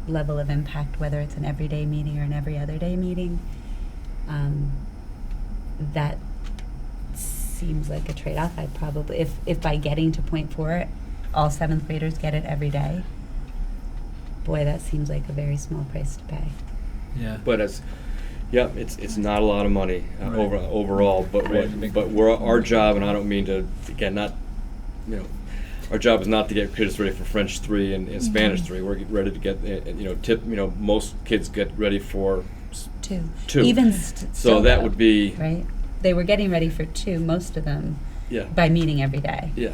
level of impact, whether it's an everyday meeting or an every other day meeting. That seems like a trade-off. I'd probably, if by getting to point 4, all 7th graders get it every day, boy, that seems like a very small price to pay.
Yeah.
But it's not a lot of money
Right.
overall. But our job, and I don't mean to, again, not, you know, our job is not to get kids ready for French 3 and Spanish 3. We're ready to get, most kids get ready for
2.
2.
Even
So
still,
that
though,
would be,
right? They were getting ready for 2, most of them,
yeah,
by meeting every day.
yeah.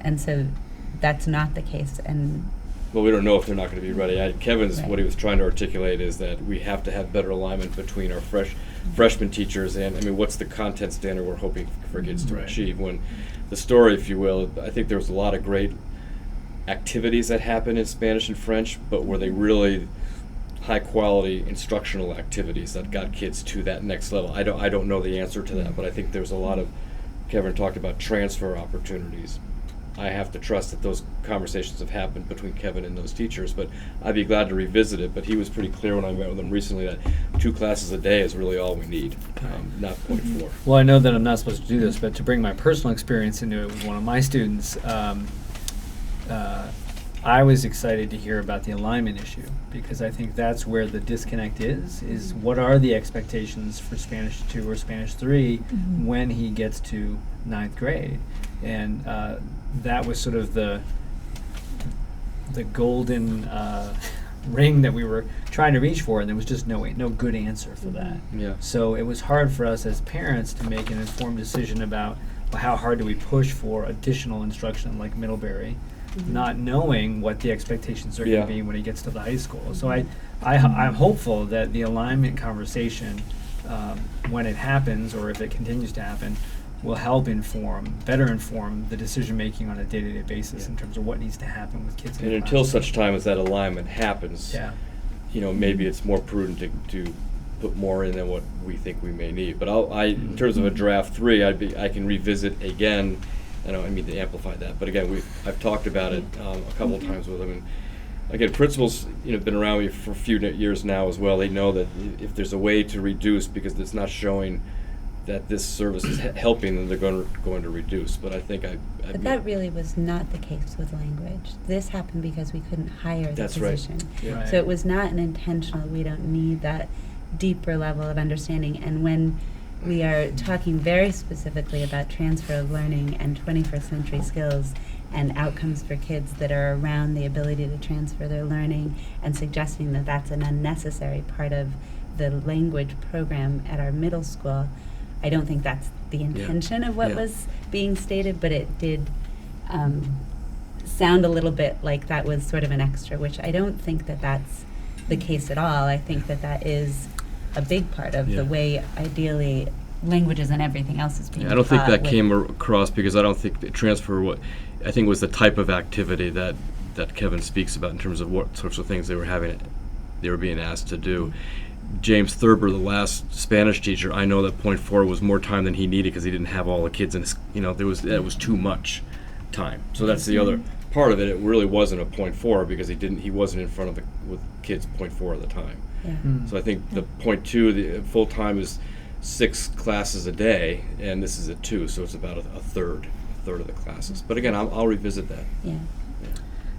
And so that's not the case. And
Well, we don't know if they're not going to be ready. Kevin's,
Right.
what he was trying to articulate is that we have to have better alignment between our freshman teachers and, I mean, what's the content standard we're hoping for kids to achieve? When the story, if you will, I think there was a lot of great activities that happened in Spanish and French, but were they really high-quality instructional activities that got kids to that next level. I don't know the answer to that, but I think there's a lot of, Kevin talked about transfer opportunities. I have to trust that those conversations have happened between Kevin and those teachers, but I'd be glad to revisit it. But he was pretty clear when I met with him recently that 2 classes a day is really all we need, not 0.4.
Well, I know that I'm not supposed to do this, but to bring my personal experience into it with one of my students, I was excited to hear about the alignment issue, because I think that's where the disconnect is what are the expectations for Spanish 2 or Spanish 3 when he gets to 9th grade. And that was sort of the golden ring that we were trying to reach for, and there was just no good answer for that.
Yeah.
So it was hard for us as parents to make an informed decision about, well, how hard do we push for additional instruction like Middlebury, not knowing what the expectations are going
Yeah.
to be when he gets to the high school. So I'm hopeful that the alignment conversation, when it happens or if it continues to happen, will help better inform the decision making on a day-to-day basis in terms of what needs to happen with kids.
And until such time as that alignment happens,
Yeah.
Maybe it's more prudent to put more in than what we think we may need. But in terms of a draft 3, I can revisit again. I don't mean to amplify that, but again, I've talked about it a couple of times with them. And again, principals, been around me for a few years now as well. They know that if there's a way to reduce, because it's not showing that this service is helping, then they're going to reduce. But I think
But that really was not the case with language. This happened because we couldn't hire the
That's right.
position.
Yeah.
Right.
So it was not an intentional, we don't need that deeper level of understanding. And when we are talking very specifically about transfer of learning and 21st century skills and outcomes for kids that are around the ability to transfer their learning, and suggesting that that's an unnecessary part of the language program at our middle school, I don't think that's the intention of what was being stated, but it did sound a little bit like that was sort of an extra, which I don't think that that's the case at all. I think that that is a big part of the way, ideally, languages and everything else is being
I don't think
taught
that
with-
came across, because I don't think the transfer, I think was the type of activity that Kevin speaks about in terms of what sorts of things they were being asked to do. James Thurber, the last Spanish teacher, I know that 0.4 was more time than he needed because he didn't have all the kids in his, that was too much time. So that's the other part of it. It really wasn't a 0.4 because he wasn't in front of with kids 0.4 at the time.
Yeah.
So I think the 0.2, the full time is 6 classes a day, and this is at 2, so it's about a third of the classes. But again, I'll revisit that.
Yeah.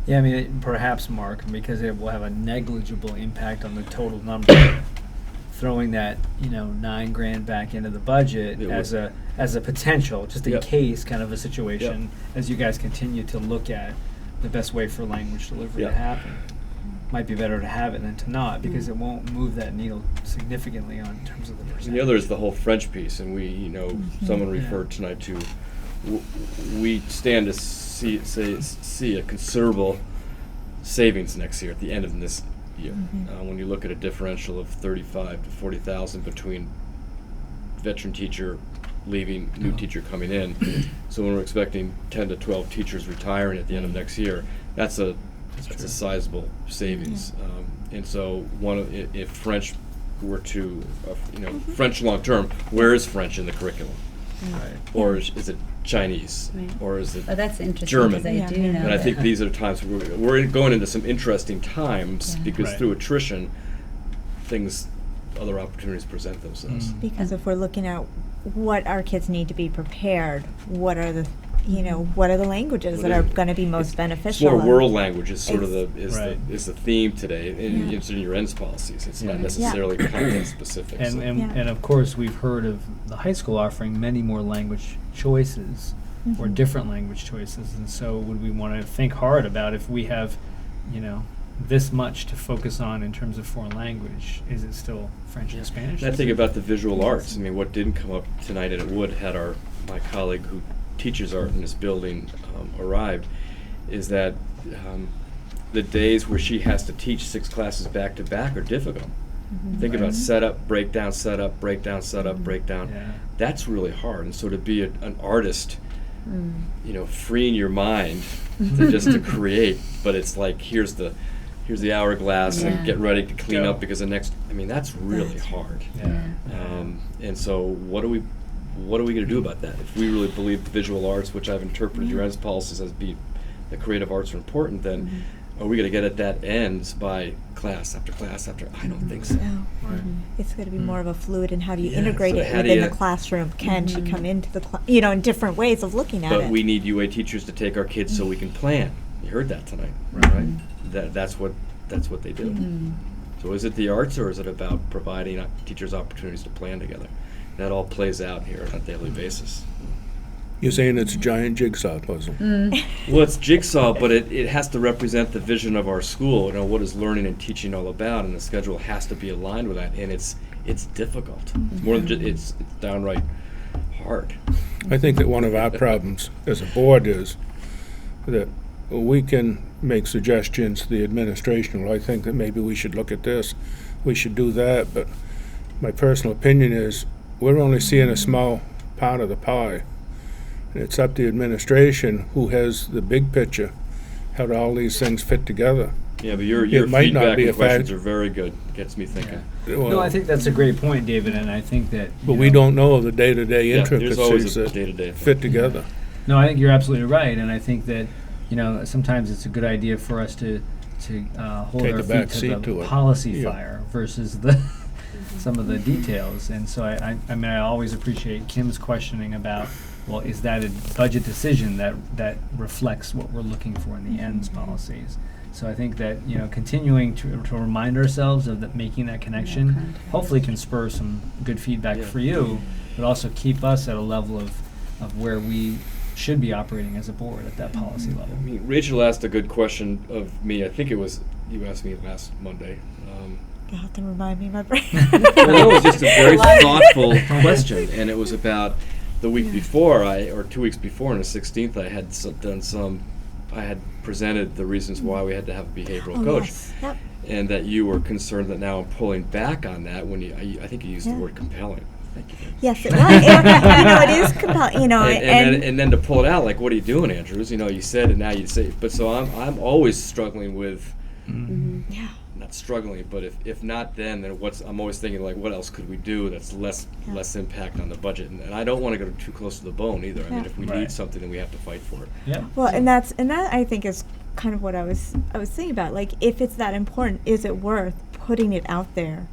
Yeah, I mean, perhaps, Mark, because it will have a negligible impact on the total number. Throwing that, $9,000 back into the budget as a potential, just in case, kind of a situation, as you guys continue to look at the best way for language delivery to happen. Might be better to have it than to not, because it won't move that needle significantly in terms of the percentage.
And the other is the whole French piece, and we, someone referred tonight to, we stand to see a considerable savings next year at the end of this year. When you look at a differential of 35 to 40,000 between veteran teacher leaving, new teacher coming in. So when we're expecting 10 to 12 teachers retiring at the end of next year, that's a sizable savings. And so if French were to, French long term, where is French in the curriculum?
Right.
Or is it Chinese?
Right.
Or is it
Oh, that's interesting,
German?
because I do know
And I
that-
think these are times where we're going into some interesting times, because
Right.
through attrition, other opportunities present themselves.
Because if we're looking at what our kids need to be prepared, what are the languages that are going to be most
It's
beneficial?
more world language is sort of
Right.
is the theme today, and it's in your ends policies. It's not necessarily content specific. so.
And of course, we've heard of the high school offering many more language choices or different language choices, and so would we want to think hard about, if we have, this much to focus on in terms of foreign language, is it still French and Spanish?
And I think about the visual arts. I mean, what didn't come up tonight, and it would, had my colleague who teaches art in this building arrived, is that the days where she has to teach 6 classes back to back are difficult. Think about setup, breakdown, setup, breakdown, setup, breakdown.
Yeah.
That's really hard. And so to be an artist, freeing your mind to just to create, but it's like here's the here's the hourglass
Yeah.
and get ready to clean
Go.
up because the next, I mean, that's really
That's
hard.
Yeah.
And so what are we going to do about that? If we really believe the visual arts, which I've interpreted your eds policies as being the creative arts are important, then are we going to get at that ends by class after class after? I don't think so.
No.
Right.
It's going to be more of a fluid, and how do you
Yeah,
integrate
so
it
how do
within
you-
the classroom? Can she come into the in different ways of looking at
But
it?
we need UA teachers to take our kids so we can plan. You heard that tonight, right? That's what they do. So is it the arts, or is it about providing teachers opportunities to plan together? That all plays out here on a daily basis.
You're saying it's a giant jigsaw puzzle.
Well, it's jigsaw, but it has to represent the vision of our school. You know, what is learning and teaching all about, and the schedule has to be aligned with that. And it's difficult. It's more than it's downright hard.
I think that one of our problems as a board is that we can make suggestions to the administration. Well, I think that maybe we should look at this, we should do that, but my personal opinion is we're only seeing a small part of the pie. And it's up to the administration, who has the big picture, how do all these things fit together.
Yeah, but your
It might not
feedback
be
and
a
questions
fact-
are very good. Gets me thinking.
Well,
No, I think that's a great point, David, and I think that.
But
you
we
know,
don't know the day-to-day
Yeah, there's always
intricacies
a
that
day-to-day
fit together.
No, I think you're absolutely right, and I think that sometimes it's a good idea for us to hold
Take
our
a
feet
back
to
seat
the
to it.
policy
Yeah.
fire versus the some of the details. And so I mean, I always appreciate Kim's questioning about, well, is that a budget decision that reflects what we're looking for in the ends policies? So I think that continuing to remind ourselves of making that connection,
context.
hopefully can spur some good feedback
Yeah.
for you, but also keep us at a level of where we should be operating as a board at that policy level.
I mean, Rachel asked a good question of me. I think it was you asked me last Monday.
You'll have to remind me, my brain.
Well, it was just a very thoughtful question, and it was about the week before, or 2 weeks before, on the 16th, I had I had presented the reasons why we had to have a behavioral coach,
Yes. Yep.
and that you were concerned that now I'm pulling back on that when I think you used the
Yeah.
word compelling. Thank you.
Yes, it was. It is compelling.
And then to pull it out, like, what are you doing, Andrews? You said, and now you say, but so I'm always struggling with.
yeah.
Not struggling, but if not then I'm always thinking, like, what else could we do that's less impact on the budget, and I don't want to go too close to the bone either. I mean,
Yeah.
if we
Right.
need something, then we have to fight for it.
Yeah.
Well, and that I think is kind of what I was thinking about. Like, if it's that important, is it worth putting it out there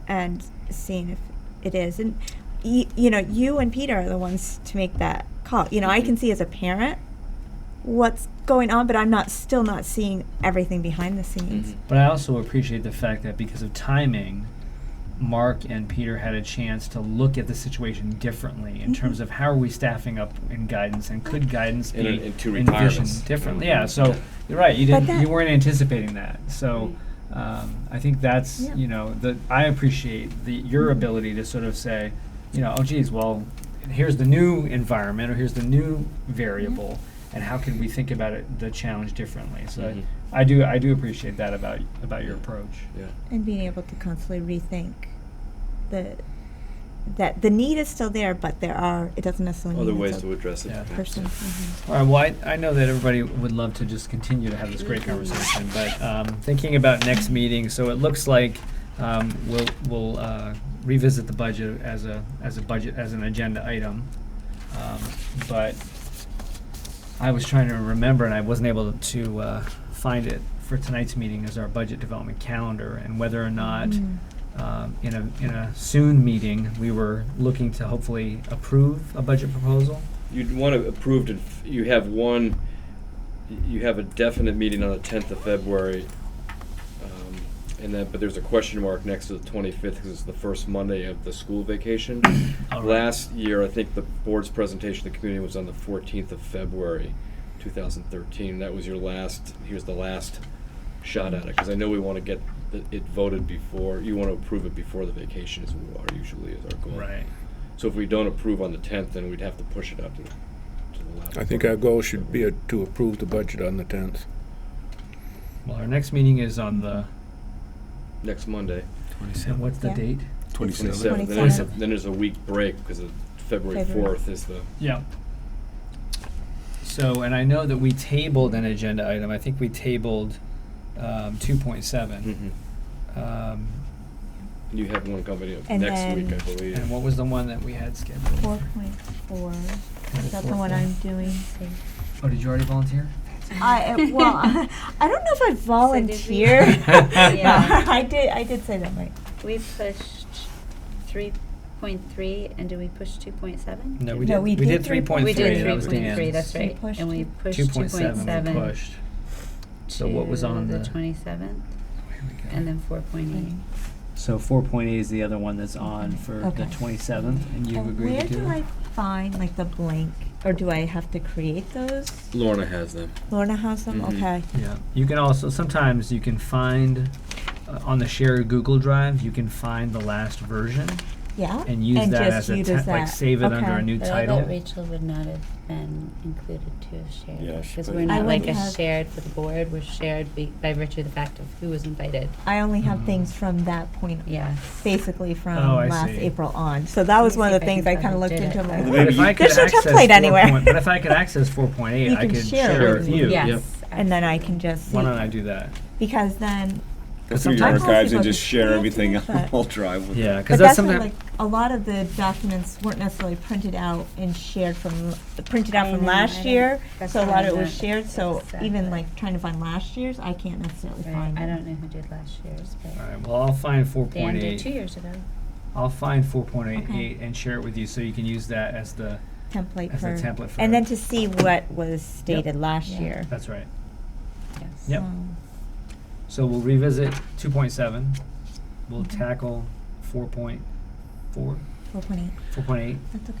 and seeing if it is? And you and Peter are the ones to make that call. I can see as a parent what's going on, but I'm still not seeing everything behind the scenes.
But I also appreciate the fact that because of timing, Mark and Peter had a chance to look at the situation differently in terms of how are we staffing up in guidance, and could guidance be
And two
envisioned
retirements.
differently? Yeah, so you're right. You weren't anticipating that. So I think that's I appreciate your ability to sort of say, oh geez, well, here's the new environment, or here's the new variable. And how can we think about the challenge differently? So
Mhm.
I do appreciate that about your approach.
Yeah.
And being able to constantly rethink that the need is still there, but it doesn't necessarily
Other
mean
ways
it's
to address it.
Yeah.
a person.
All right. Well, I know that everybody would love to just continue to have this great conversation, but thinking about next meeting, so it looks like we'll revisit the budget as an agenda item, but I was trying to remember, and I wasn't able to find it for tonight's meeting as our budget development calendar, and whether or not in a soon meeting we were looking to hopefully approve a budget proposal.
You'd want to approve it. You have a definite meeting on the 10th of February, but there's a question mark next to the 25th because it's the first Monday of the school vacation.
All right.
Last year, I think the board's presentation to the community was on the 14th of February, 2013. That was here's the last shot at it, because I know we want to get it voted before, you want to approve it before the vacation is usually is our goal.
Right.
So if we don't approve on the 10th, then we'd have to push it up to the last.
I think our goal should be to approve the budget on the 10th.
Well, our next meeting is on the.
Next Monday.
And what's the
Yeah.
date?
27th.
27th.
Then there's a week break because of February 4th is the.
Yeah. So, and I know that we tabled an agenda item. I think we tabled 2.7.
Mhm. You have one coming up
And
next week, I
then-
believe.
And what was the one that we had scheduled?
4.4. Is that the one I'm doing?
Oh, did you already volunteer?
I don't know if I volunteered.
Yeah.
I did say that right.
We pushed 3.3, and did we push 2.7?
No, we
No,
did.
we
We
did
did 3.3.
We did
That was
3.3,
Dan's.
that's
We
right.
pushed
And we
it.
pushed
2.7 we pushed. So what was on
the
the?
27th,
Here we go.
and then 4.8.
So 4.8 is the other one that's on for the
Okay.
27th, and you've
And
agreed
where
to do
do
it?
I find like the blank, or do I have to create those?
Lorna has them.
Lorna has them.
Mhm.
Okay.
Yeah. You can also, sometimes you can find, on the shared Google Drive, you can find the last version
Yeah.
and use that
just
as a,
use
like
that.
save it under a
Okay.
new
But I
title.
bet Rachel would not have been included to have shared.
Yeah, she
Because
put
we're
it
not
in.
like
I
a
would have-
shared for the board, we're shared by virtue of the fact of who was invited.
I only have
Mm.
things from that point.
Yes.
Basically from
Oh, I
last
see.
April on. So that was
Let me
one of
see
the
if I
things
can
I kind
find
of
who
looked
did
into.
it.
I'm
Well,
like,
maybe
But if I could
there's no
access
template anywhere.
But if I could access 4.8,
You
I
can
could
share
share
it
it with you.
Yes.
Yep.
And then I can just see.
Why don't I do that?
Because then,
Go through your
sometimes-
archives and
Sometimes
just
people
share
can
everything on
create it,
the whole drive with
Yeah,
them.
because
but
that's
that's what,
something.
like, a lot of the documents weren't necessarily printed out and shared printed out
I
from
know,
last
I
year.
don't- that's
So a
why
lot of
I'm
it was
not
shared, so even
exactly.
like trying to find last year's, I can't necessarily
Right.
find
I
it.
don't know who did last year's, but
All right. Well, I'll find
Dan did 2
4.8.
years ago.
I'll find 4.88
Okay.
and share it with you, so you can use that as the.
Template
As
for.
a template for
And
it.
then to see what was stated last
Yeah.
year.
That's right.
Yes.
Yep.
Um,
So we'll revisit 2.7. We'll
Mhm.
tackle 4.4,
4.8.
4.8,
That's okay.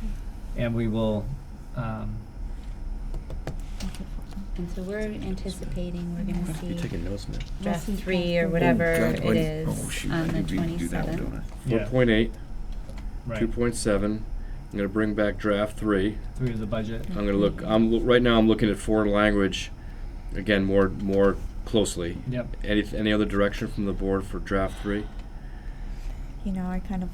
and we will.
That's it.
And so we're anticipating we're gonna
You're
see
taking notes, man.
draft
We'll see
3
draft
or
three.
whatever
God,
it
wait.
is
Oh, shoot,
on
I
the
did read and do that one,
27th.
don't I?
Yeah.
4.8,
Right.
2.7. I'm gonna bring back draft 3.
3 of the budget.
I'm gonna look. Right now. I'm looking at foreign language, again more closely.
Yep.
Any other direction from the board for draft 3?
You know, I kind of.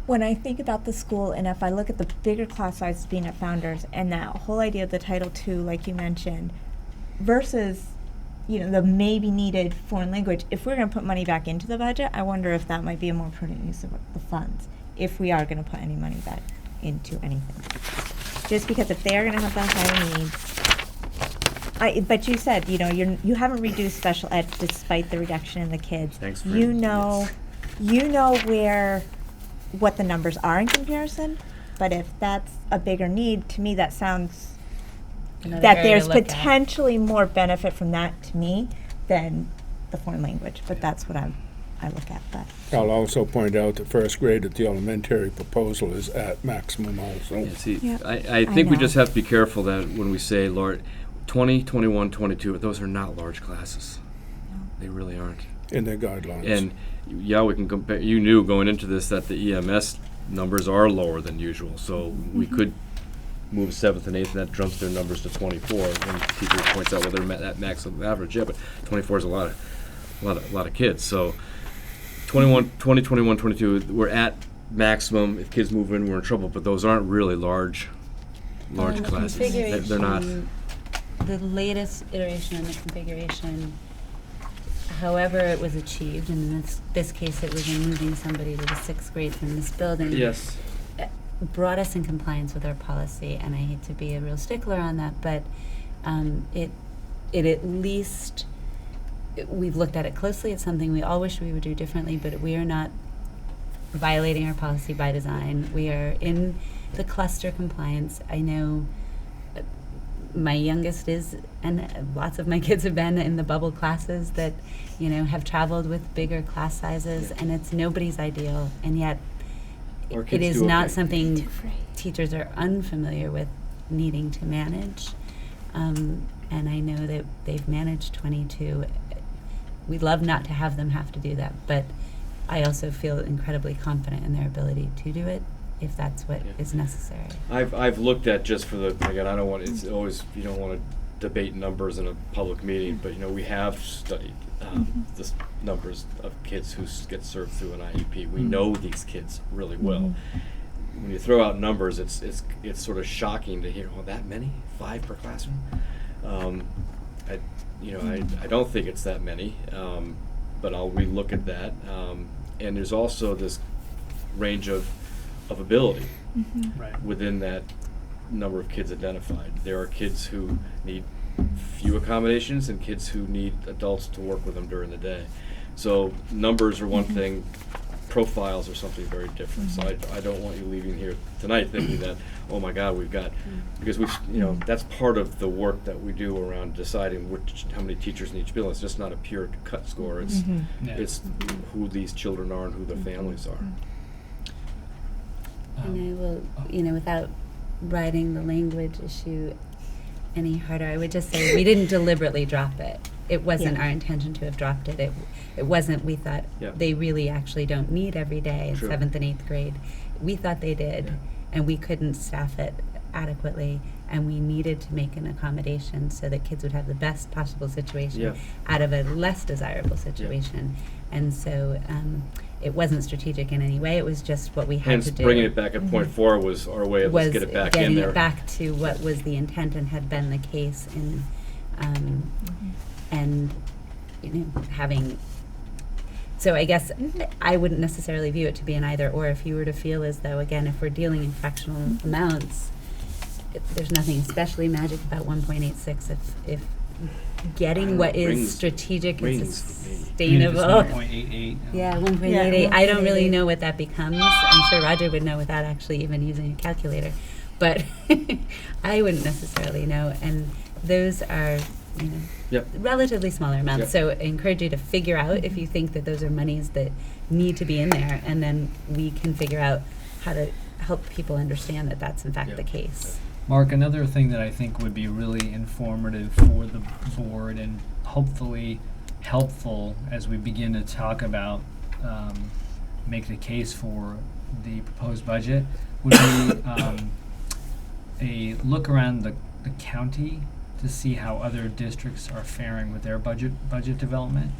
When I think about the school, and if I look at the bigger class sizes being at Founders, and that whole idea of the Title II, like you mentioned, versus, the maybe needed foreign language, if we're going to put money back into the budget, I wonder if that might be a more prudent use of the funds, if we are going to put any money back into anything. Just because if they are going to have the higher needs, but you said, you haven't reduced special ed despite the reduction in the kids.
Thanks for
You know what the numbers are in comparison, but if that's a bigger need, to me that sounds
Another
that
area to
there's
look at.
potentially more benefit from that to me than the foreign language, but that's what I look at, but.
I'll also point out that first grade at the elementary proposal is at maximum also.
Yeah, see,
Yep.
I think we
know.
just have to be careful that when we say large, 20, 21, 22, those are not large classes. They really aren't.
In their guidelines.
And yeah, we can compare. You knew going into this that the EMS numbers are lower than usual, so we could move 7th and 8th, and that jumps their numbers to 24. And teacher points out, well, they're at maximum average, yeah, but 24 is a lot of kids. So 20, 21, 22, we're at maximum. If kids move in, we're in trouble. But those aren't really large
The
classes. They're not.
configuration, the latest iteration on the configuration, however it was achieved, and in this case it was in moving somebody to the 6th grade from this building.
Yes.
Brought us in compliance with our policy, and I hate to be a real stickler on that, but it at least, we've looked at it closely. It's something we all wish we would do differently, but we are not violating our policy by design. We are in the cluster compliance. I know my youngest is, and lots of my kids have been in the bubble classes that, have traveled with bigger class sizes, and it's nobody's ideal, and yet
Our
it
kids
is
do
not
okay.
something teachers are unfamiliar with needing to manage. And I know that they've managed 22. We'd love not to have them have to do that, but I also feel incredibly confident in their ability to do it if that's what is necessary.
I've looked at, just for the, again, I don't want, it's always, you don't want to debate numbers in a public meeting, but we have studied the numbers of kids who get served through an IEP. We know these kids really well. when you throw out numbers, it's sort of shocking to hear, oh, that many? 5 per classroom? I don't think it's that many, but I'll relook at that. And there's also this range of ability
Right.
within that number of kids identified. There are kids who need few accommodations and kids who need adults to work with them during the day. So numbers are one thing, profiles are something very different. So I don't want you leaving here tonight thinking that, oh my God, we've got, because that's part of the work that we do around deciding how many teachers in each building. It's just not a pure cut score. It's it's who these children are and who their families are.
And I will, without writing the language issue any harder, I would just say we didn't deliberately drop it. It wasn't our intention to have dropped it. It wasn't, we thought they really actually don't need every day in 7th and 8th grade. We thought they did, and we couldn't staff it adequately, and we needed to make an accommodation so that kids would have the best possible situation out of a less desirable situation. And so it wasn't strategic in any way. It was just what we had
Hence,
to do.
bringing it back at point 4 was our way of let's get it back in there.
Getting it back to what was the intent and had been the case in, and having. So I guess I wouldn't necessarily view it to be an either or. If you were to feel as though, again, if we're dealing in fractional amounts, there's nothing especially magic about 1.86 if getting what is strategic and sustainable.
1.88.
Yeah, 1.88. I don't really know what that becomes. I'm sure Roger would know without actually even using a calculator. But I wouldn't necessarily know. And those are, relatively smaller amounts. So I encourage you to figure out if you think that those are monies that need to be in there, and then we can figure out how to help people understand that that's in fact the case.
Mark, another thing that I think would be really informative for the board and hopefully helpful as we begin to talk about, make the case for the proposed budget would be a look around the county to see how other districts are faring with their budget development.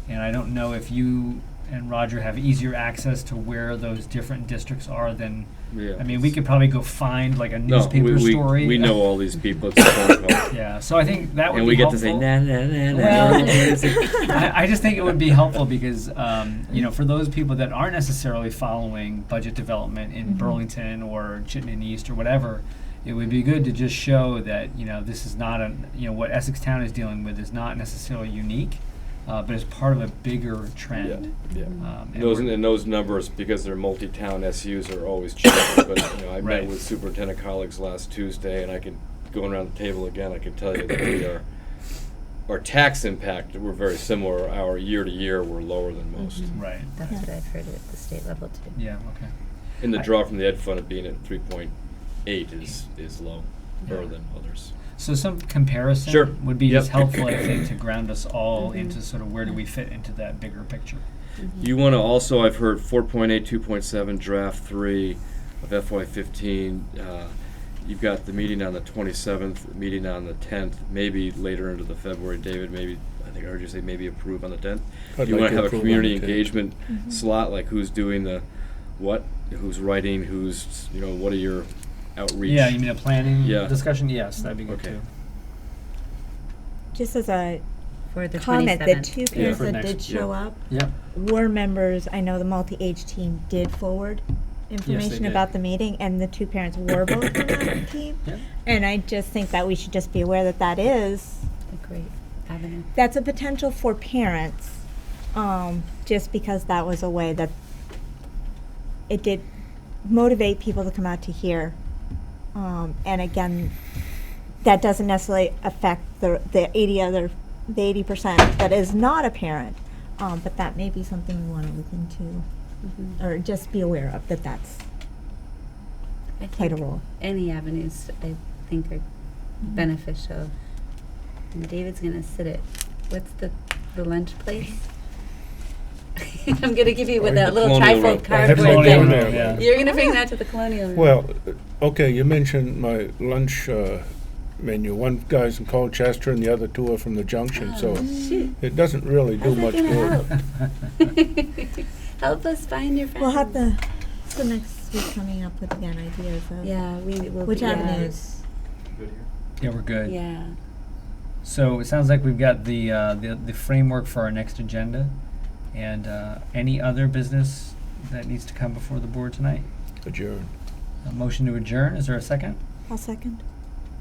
And I don't know if you and Roger have easier access to where those different districts are than, I mean, we could probably go find like a newspaper story.
We know all these people. It's a phone call.
Yeah, so I think that would
and
be
we
helpful.
get to say, nah.
Well, I just think it would be helpful because, for those people that aren't necessarily following budget development in Burlington or Chittenden East or whatever, it would be good to just show that, this is not what Essex Town is dealing with is not necessarily unique, but it's part of a bigger trend.
And those numbers, because they're multi-town SUs, are always changing. But I met with superintendent colleagues last Tuesday, and I could going around the table again. I can tell you that our tax impact we're very similar. Our year to year we're lower than most.
Right.
That's what I've heard at the state level too.
Yeah. Okay.
And the draw from the Ed Fund of being at 3.8 is lower than others.
So some comparison would be just helpful, I think, to ground us all into sort of where do we fit into that bigger picture.
You want to also, I've heard 4.8, 2.7, draft 3 of FY15. You've got the meeting on the 27th, meeting on the 10th, maybe later into the February. David, maybe, I think I heard you say maybe approve on the 10th. You want to have a community engagement slot, like who's doing the what, who's writing, who's, what are your outreach?
Yeah, you mean a planning discussion? Yes, that'd be good too.
Just as a
for the
comment, the
27th.
two parents that did show up were members. I know the multi-age team did forward information about the meeting, and the two parents were both on that team. And I just think that we should just be aware that that is
a great avenue.
That's a potential for parents, just because that was a way that it did motivate people to come out to hear. And again, that doesn't necessarily affect the 80% that is not a parent, but that may be something we want to look into, or just be aware of that. That's played a role.
Any avenues I think are beneficial. And David's gonna sit at what's the lunch place? I'm gonna give you with that little trifold cardboard thing. You're gonna bring that to the Colonial Room.
Well, okay, you mentioned my lunch menu. One guy's in Colchester and the other two are from the Junction, so it doesn't really do much good.
Help us find your friends.
We'll have the next keep coming up with, again, ideas of
we will.
which
yeah.
avenues.
Yeah, we're good.
Yeah.
So it sounds like we've got the framework for our next agenda. And any other business that needs to come before the board tonight?
Adjourn.
A motion to adjourn. Is there a second?
I'll second.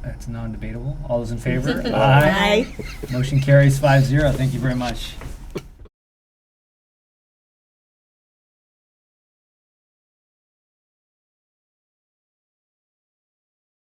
That's non-debatable. All those in favor?
Aye.
Motion carries 5-0. Thank you very much.